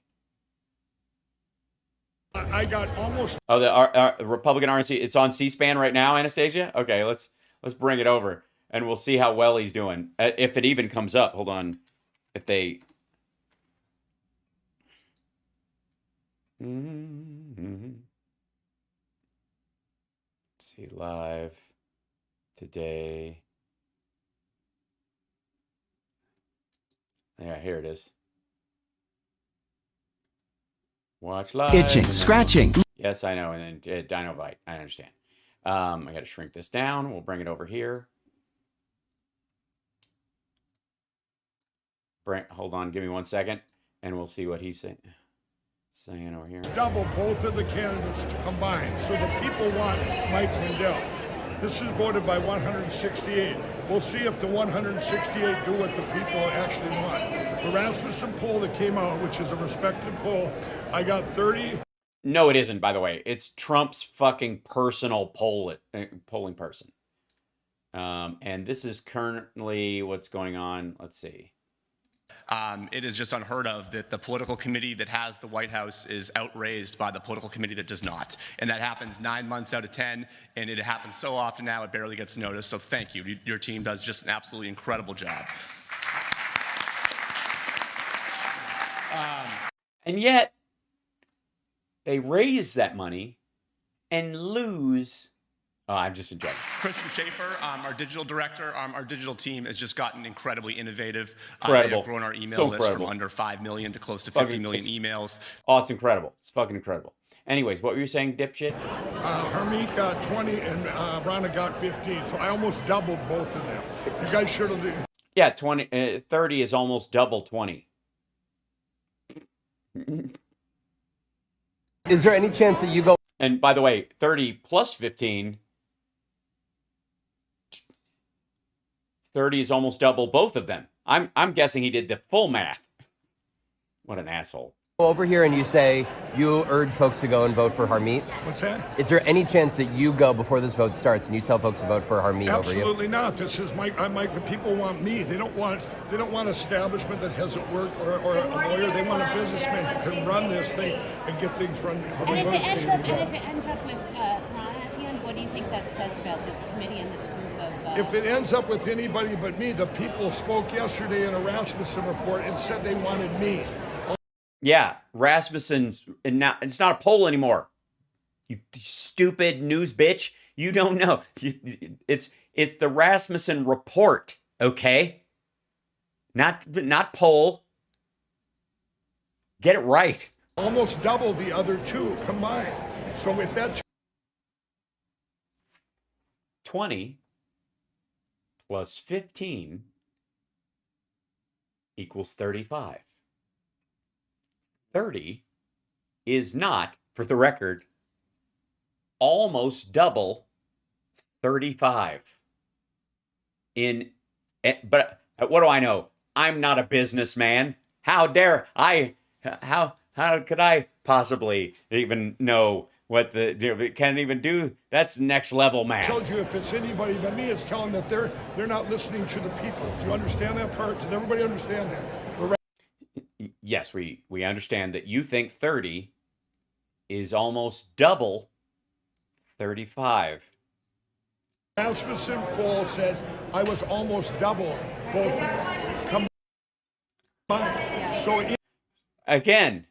Speaker 6: I got almost.
Speaker 1: Oh, the Republican RNC. It's on C-SPAN right now, Anastasia. Okay, let's bring it over, and we'll see how well he's doing. If it even comes up. Hold on. If they. see live today. Yeah, here it is. Watch live.
Speaker 8: Itching, scratching.
Speaker 1: Yes, I know. And then Dino Bite. I understand. I got to shrink this down. We'll bring it over here. Hold on. Give me 1 second. And we'll see what he's saying over here.
Speaker 6: Double both of the candidates combined. So the people want Mike Lindell. This is voted by 168. We'll see if the 168 do what the people actually want. The Rasmussen poll that came out, which is a respected poll, I got 30.
Speaker 1: No, it isn't, by the way. It's Trump's fucking personal polling person. And this is currently what's going on. Let's see.
Speaker 9: It is just unheard of that the political committee that has the White House is outraised by the political committee that does not. And that happens 9 months out of 10, and it happens so often now it barely gets noticed. So thank you. Your team does just an absolutely incredible job.
Speaker 1: And yet, they raise that money and lose. Oh, I'm just enjoying it.
Speaker 9: Christian Schaefer, our digital director, our digital team has just gotten incredibly innovative.
Speaker 1: Incredible.
Speaker 9: They've grown our email
Speaker 1: So
Speaker 9: list from
Speaker 1: incredible.
Speaker 9: under 5 million to close to 50 million emails.
Speaker 1: Oh, it's incredible. It's fucking incredible. Anyways, what were you saying, dipshit?
Speaker 6: Hermit got 20 and Ronna got 15. So I almost doubled both of them. You guys should have.
Speaker 1: Yeah, 30 is almost double 20.
Speaker 5: Is there any chance that you go?
Speaker 1: And by the way, 30 plus 15, 30 is almost double both of them. I'm guessing he did the full math. What an asshole.
Speaker 5: Over here and you say you urge folks to go and vote for Harmeet?
Speaker 6: What's that?
Speaker 5: Is there any chance that you go before this vote starts and you tell folks to vote for Harmeet over you?
Speaker 6: Absolutely not. This is Mike. I'm Mike. The people want me. They don't want establishment that hasn't worked or a lawyer. They want a businessman who can run this thing and get things run.
Speaker 10: And if it ends up with Ronna at the end, what do you think that says about this committee and this group of?
Speaker 6: If it ends up with anybody but me, the people spoke yesterday in a Rasmussen report and said they wanted me.
Speaker 1: Yeah, Rasmussen's, and now it's not a poll anymore. You stupid news bitch. You don't know. It's the Rasmussen report, okay? Not poll. Get it right.
Speaker 6: Almost double the other two combined. So with that
Speaker 1: 20 plus 15 equals 35. 30 is not, for the record, almost double 35. But what do I know? I'm not a businessman. How dare I? How could I possibly even know what can't even do? That's next level math.
Speaker 6: tells you if it's anybody but me, it's telling that they're not listening to the people. Do you understand that part? Does everybody understand that?
Speaker 1: Yes, we understand that you think 30 is almost double 35.
Speaker 6: Rasmussen poll said I was almost double both of them combined. So
Speaker 1: Again,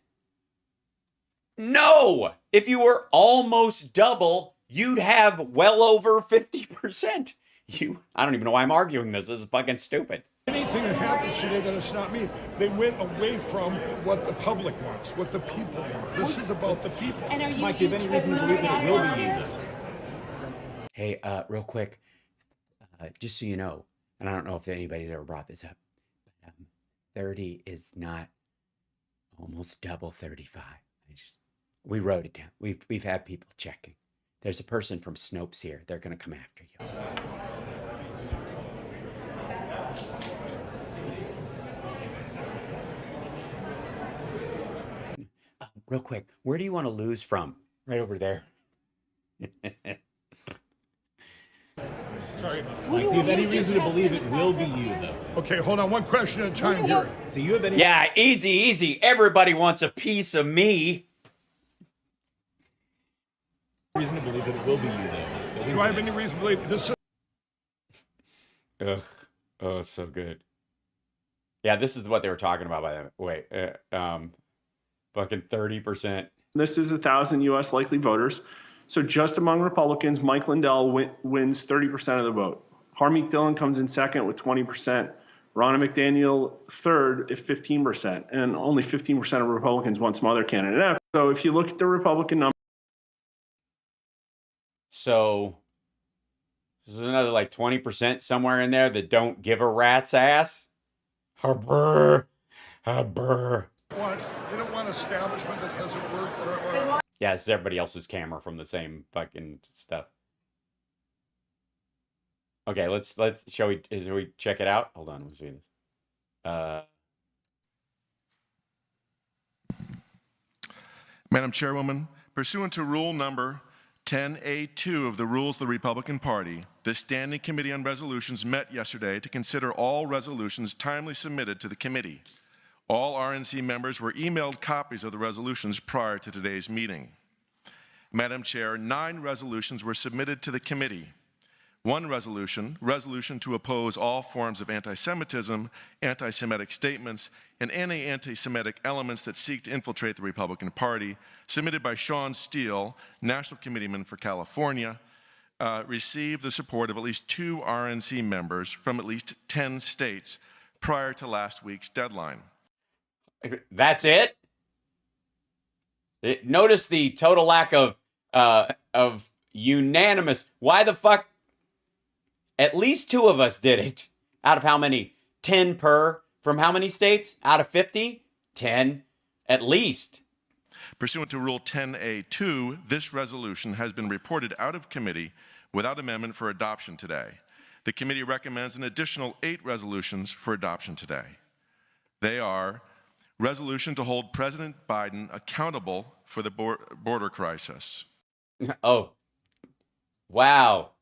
Speaker 1: no! If you were almost double, you'd have well over 50%. I don't even know why I'm arguing this. This is fucking stupid.
Speaker 6: anything that happens today that it's not me, they went away from what the public wants, what the people want. This is about the people.
Speaker 10: And are you
Speaker 11: Mike, do you have any reason to believe that it will be you?
Speaker 1: Hey, real quick, just so you know, and I don't know if anybody's ever brought this up, but 30 is not almost double 35. We wrote it down. We've had people checking. There's a person from Snopes here. They're going to come after you. Real quick, where do you want to lose from? Right over there.
Speaker 11: Sorry, Mike, do you have any reason to believe it will be you, though?
Speaker 6: Okay, hold on, one question at a time here.
Speaker 11: Do you have any
Speaker 1: Yeah, easy. Everybody wants a piece of me.
Speaker 11: reason to believe that it will be you, though?
Speaker 6: Do I have any reason to believe this?
Speaker 1: Ugh. Oh, it's so good. Yeah, this is what they were talking about, by the way. Fucking 30%.
Speaker 12: This is 1,000 U.S. likely voters.
Speaker 8: So just among Republicans, Mike Lindell wins 30% of the vote. Harmeet Dillon comes in second with 20%. Ronna McDaniel third at 15%. And only 15% of Republicans want some other candidate. So if you look at the Republican number.
Speaker 1: So there's another like 20% somewhere in there that don't give a rat's ass. Brr. Brr.
Speaker 6: They don't want establishment that hasn't worked.
Speaker 1: Yeah, it's everybody else's camera from the same fucking stuff. Okay, let's shall we check it out? Hold on, let's see this.
Speaker 12: Madam Chairwoman, pursuant to rule number 10A2 of the Rules of the Republican Party, the Standing Committee on Resolutions met yesterday to consider all resolutions timely submitted to the committee. All RNC members were emailed copies of the resolutions prior to today's meeting. Madam Chair, 9 resolutions were submitted to the committee. One resolution to oppose all forms of anti-Semitism, anti-Semitic statements, and any anti-Semitic elements that seek to infiltrate the Republican Party, submitted by Sean Steele, National Committeeman for California, received the support of at least 2 RNC members from at least 10 states prior to last week's deadline.
Speaker 1: That's it? Notice the total lack of unanimous. Why the fuck? At least 2 of us did it. Out of how many? 10 per. From how many states? Out of 50? 10. At least.
Speaker 12: Pursuant to Rule 10A2, this resolution has been reported out of committee without amendment for adoption today. The committee recommends an additional 8 resolutions for adoption today. They are: resolution to hold President Biden accountable for the border crisis.
Speaker 1: Oh. Wow.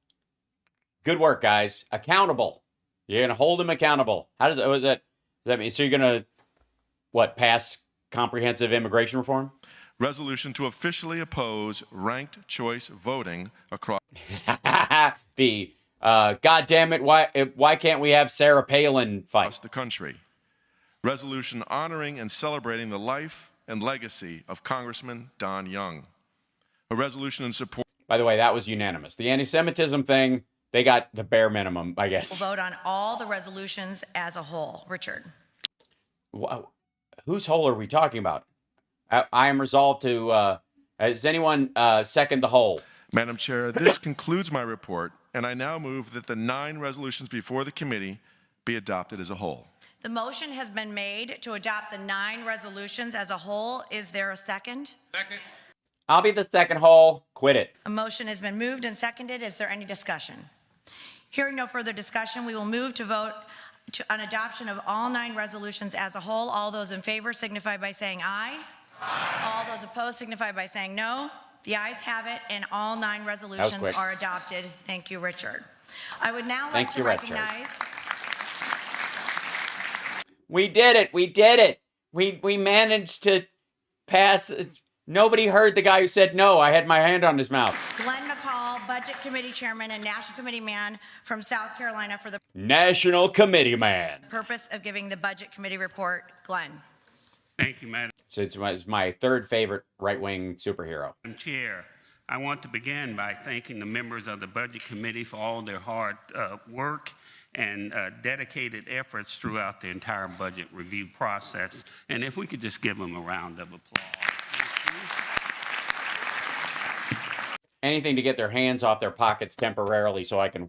Speaker 1: Good work, guys. Accountable. You're going to hold him accountable. What does that mean? So you're going to, what, pass comprehensive immigration reform?
Speaker 12: Resolution to officially oppose ranked choice voting across
Speaker 1: the, God damn it, why can't we have Sarah Palin fight?
Speaker 12: The country. Resolution honoring and celebrating the life and legacy of Congressman Don Young. A resolution in support.
Speaker 1: By the way, that was unanimous. The anti-Semitism thing, they got the bare minimum, I guess.
Speaker 13: We'll vote on all the resolutions as a whole. Richard.
Speaker 1: Wow. Whose whole are we talking about? I am resolved to, does anyone second the whole?
Speaker 12: Madam Chair, this concludes my report, and I now move that the 9 resolutions before the committee be adopted as a whole.
Speaker 13: The motion has been made to adopt the 9 resolutions as a whole. Is there a second?
Speaker 2: Second.
Speaker 1: I'll be the second whole. Quit it.
Speaker 13: A motion has been moved and seconded. Is there any discussion? Hearing no further discussion, we will move to vote on adoption of all 9 resolutions as a whole. All those in favor signify by saying aye. Aye. All those opposed signify by saying no. The ayes have it, and all 9 resolutions are adopted. Thank you, Richard. I would now like to recognize...
Speaker 1: We did it. We did it. We managed to pass. Nobody heard the guy who said no. I had my hand on his mouth.
Speaker 13: Glenn McCall, Budget Committee Chairman and National Committee Man from South Carolina for the
Speaker 1: National Committee Man.
Speaker 13: Purpose of giving the Budget Committee report. Glenn.
Speaker 2: Thank you, Madam.
Speaker 1: So it's my 3rd favorite right-wing superhero.
Speaker 2: Madam Chair, I want to begin by thanking the members of the Budget Committee for all their hard work and dedicated efforts throughout the entire budget review process. And if we could just give them a round of applause.
Speaker 1: Anything to get their hands off their pockets temporarily so I can...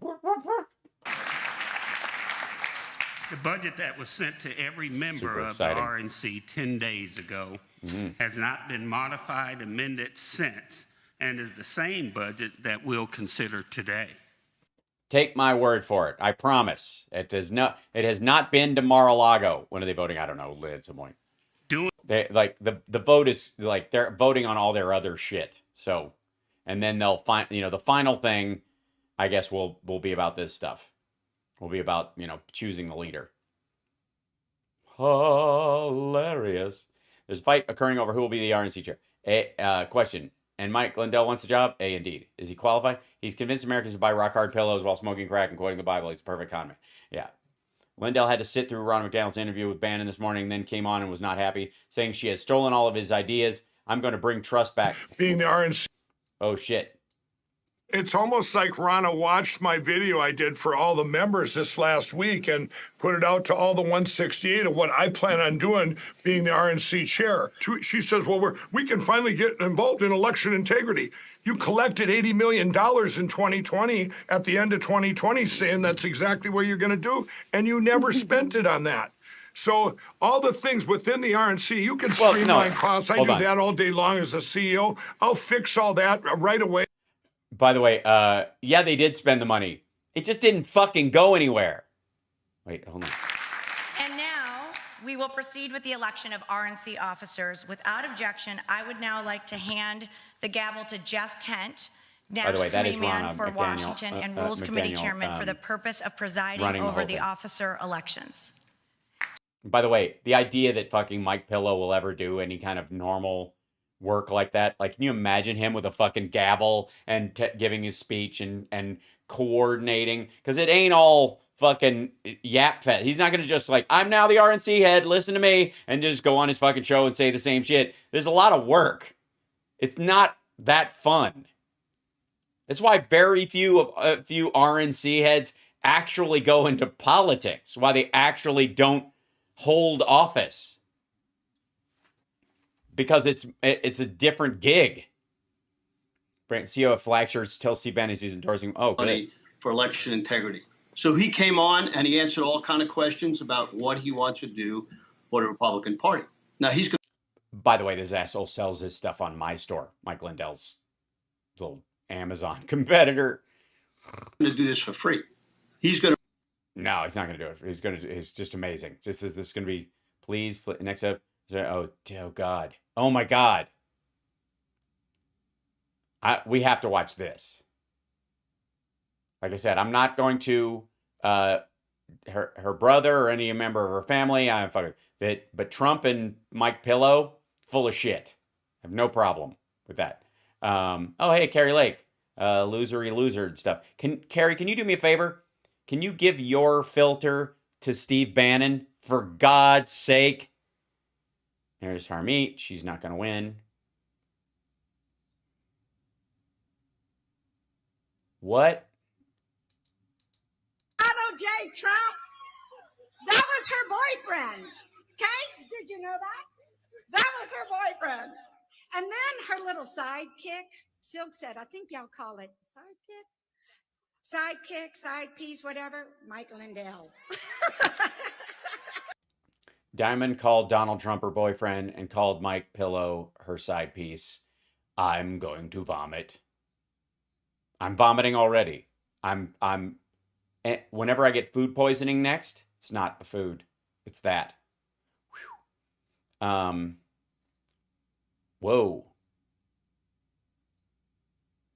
Speaker 2: The budget that was sent to every member of the RNC 10 days ago has not been modified, amended since, and is the same budget that we'll consider today.
Speaker 1: Take my word for it. I promise. It has not been to Mar-a-Lago. When are they voting? I don't know. At some point. The vote is like they're voting on all their other shit. So, and then they'll find, the final thing, I guess, will be about this stuff. Will be about, choosing the leader. Hilarious. There's a fight occurring over who will be the RNC chair. Question. And Mike Lindell wants the job? A, indeed. Is he qualified? He's convinced Americans to buy rock-hard pillows while smoking crack and quoting the Bible. He's a perfect conman. Yeah. Lindell had to sit through Ron McDaniel's interview with Bannon this morning, then came on and was not happy, saying she has stolen all of his ideas. I'm going to bring trust back.
Speaker 6: Being the RNC.
Speaker 1: Oh, shit.
Speaker 6: It's almost like Rana watched my video I did for all the members this last week and put it out to all the 168 of what I plan on doing being the RNC chair. She says, well, we can finally get involved in election integrity. You collected $80 million in 2020 at the end of 2020 saying that's exactly what you're going to do, and you never spent it on that. So all the things within the RNC, you can streamline costs. I do that all day long as a CEO. I'll fix all that right away.
Speaker 1: By the way, yeah, they did spend the money. It just didn't fucking go anywhere. Wait, hold on.
Speaker 13: And now we will proceed with the election of RNC officers. Without objection, I would now like to hand the gavel to Jeff Kent, National Committee Man for Washington and Rules Committee Chairman for the purpose of presiding over the officer elections.
Speaker 1: By the way, the idea that fucking Mike Pillow will ever do any kind of normal work like that, like, can you imagine him with a fucking gavel and giving his speech and coordinating? Because it ain't all fucking yap fest. He's not going to just like, I'm now the RNC head, listen to me, and just go on his fucking show and say the same shit. There's a lot of work. It's not that fun. That's why very few RNC heads actually go into politics, why they actually don't hold office. Because it's a different gig. CEO of Flagshirts tells Steve Bannon he's endorsing. Oh, good.
Speaker 14: For election integrity. So he came on and he answered all kind of questions about what he wants to do for the Republican Party. Now he's going.
Speaker 1: By the way, this asshole sells his stuff on my store, Mike Lindell's little Amazon competitor.
Speaker 14: To do this for free. He's going to.
Speaker 1: No, he's not going to do it. He's going to. It's just amazing. Just this is going to be. Please, next up. Oh God. Oh my God. We have to watch this. Like I said, I'm not going to her brother or any member of her family. I'm fucking that. But Trump and Mike Pillow, full of shit. I have no problem with that. Oh hey, Carrie Lake, losery loser and stuff. Carrie, can you do me a favor? Can you give your filter to Steve Bannon for God's sake? There's Harmeet. She's not going to win. What?
Speaker 15: Donald J. Trump, that was her boyfriend. Okay? Did you know that? That was her boyfriend. And then her little sidekick, Silk said, I think y'all call it sidekick, side piece, whatever, Mike Lindell.
Speaker 1: Diamond called Donald Trump her boyfriend and called Mike Pillow her side piece. I'm going to vomit. I'm vomiting already. Whenever I get food poisoning next, it's not the food. It's that. Whoa.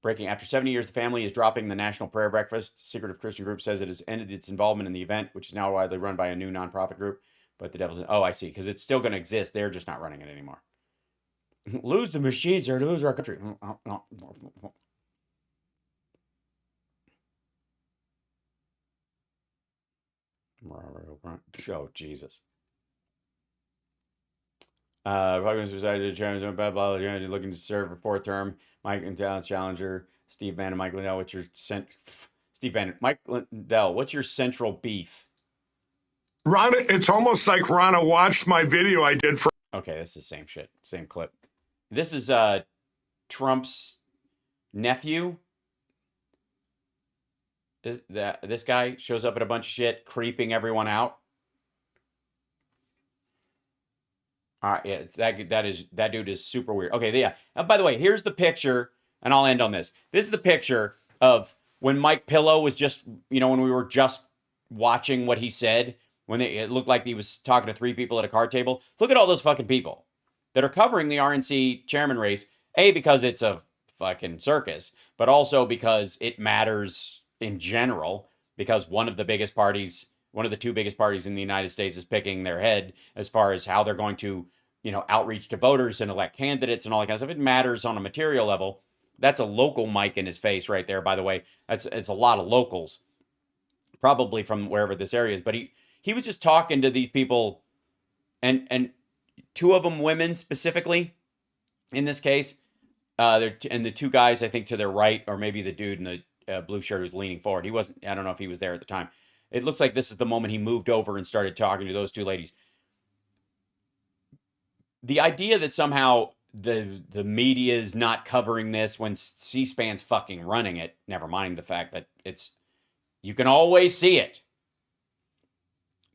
Speaker 1: Breaking. After 70 years, the family is dropping the National Prayer Breakfast. Secretive Christian Group says it has ended its involvement in the event, which is now widely run by a new nonprofit group. But the devil's... Oh, I see. Because it's still going to exist. They're just not running it anymore. Lose the machines or lose our country. Oh, Jesus. Republicans decided to challenge blah, blah, blah, looking to serve a fourth term. Mike Lindell, challenger. Steve Bannon, Mike Lindell, what's your... Steve Bannon, Mike Lindell, what's your central beef?
Speaker 6: Rana, it's almost like Rana watched my video I did for...
Speaker 1: Okay, that's the same shit. Same clip. This is Trump's nephew. This guy shows up at a bunch of shit, creeping everyone out. Yeah, that dude is super weird. Okay, yeah. By the way, here's the picture, and I'll end on this. This is the picture of when Mike Pillow was just, when we were just watching what he said, when it looked like he was talking to three people at a card table. Look at all those fucking people that are covering the RNC chairman race, A, because it's a fucking circus, but also because it matters in general, because one of the two biggest parties in the United States is picking their head as far as how they're going to, outreach to voters and elect candidates and all that kind of stuff. It matters on a material level. That's a local mic in his face right there, by the way. It's a lot of locals, probably from wherever this area is. But he was just talking to these people, and two of them women specifically, in this case. and the two guys, I think, to their right, or maybe the dude in the blue shirt who's leaning forward. He wasn't. I don't know if he was there at the time. It looks like this is the moment he moved over and started talking to those two ladies. The idea that somehow the media is not covering this when C-SPAN's fucking running it, never mind the fact that you can always see it.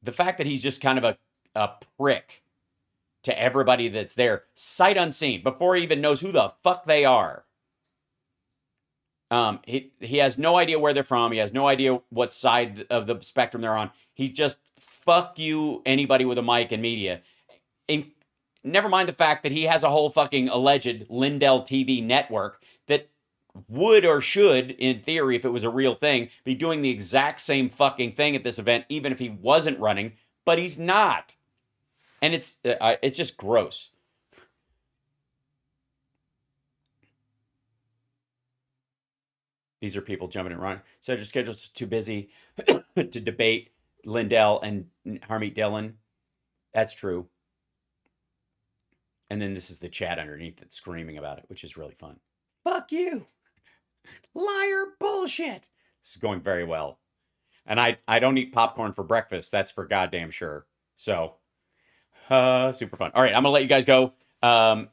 Speaker 1: The fact that he's just kind of a prick to everybody that's there, sight unseen, before he even knows who the fuck they are. He has no idea where they're from. He has no idea what side of the spectrum they're on. He's just, fuck you, anybody with a mic and media. And never mind the fact that he has a whole fucking alleged Lindell TV network that would or should, in theory, if it was a real thing, be doing the exact same fucking thing at this event, even if he wasn't running, but he's not. And it's just gross. These are people jumping and running. So your schedule's too busy to debate Lindell and Harmeet Dillon. That's true. And then this is the chat underneath that's screaming about it, which is really fun. Fuck you. Liar bullshit. This is going very well. And I don't eat popcorn for breakfast. That's for goddamn sure. So, super fun. All right, I'm going to let you guys go.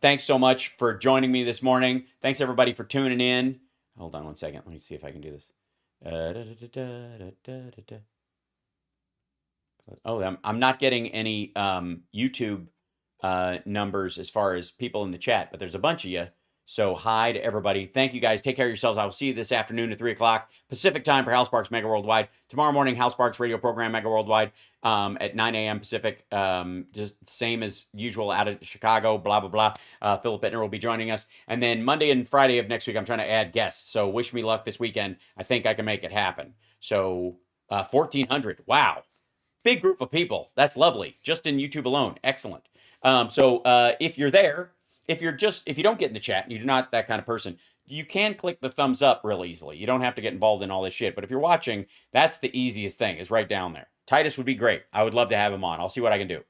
Speaker 1: Thanks so much for joining me this morning. Thanks, everybody, for tuning in. Hold on one second. Let me see if I can do this. Oh, I'm not getting any YouTube numbers as far as people in the chat, but there's a bunch of you. So hi to everybody. Thank you guys. Take care of yourselves. I will see you this afternoon at 3 o'clock Pacific time for HAL Sparks Mega Worldwide. Tomorrow morning, HAL Sparks radio program Mega Worldwide at 9 a.m. Pacific. Just same as usual out of Chicago, blah, blah, blah. Philip Bittner will be joining us. And then Monday and Friday of next week, I'm trying to add guests. So wish me luck this weekend. I think I can make it happen. So 1,400. Wow. Big group of people. That's lovely. Just in YouTube alone. Excellent. So if you're there, if you don't get in the chat and you're not that kind of person, you can click the thumbs up real easily. You don't have to get involved in all this shit. But if you're watching, that's the easiest thing, is right down there. Titus would be great. I would love to have him on. I'll see what I can do.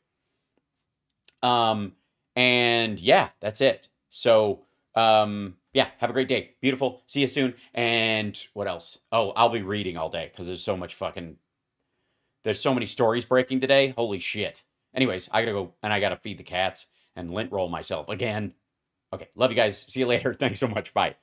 Speaker 1: And yeah, that's it. So, yeah, have a great day. Beautiful. See you soon. And what else? Oh, I'll be reading all day because there's so many stories breaking today. Holy shit. Anyways, I gotta go and I gotta feed the cats and lint roll myself again. Okay, love you guys. See you later. Thanks so much. Bye.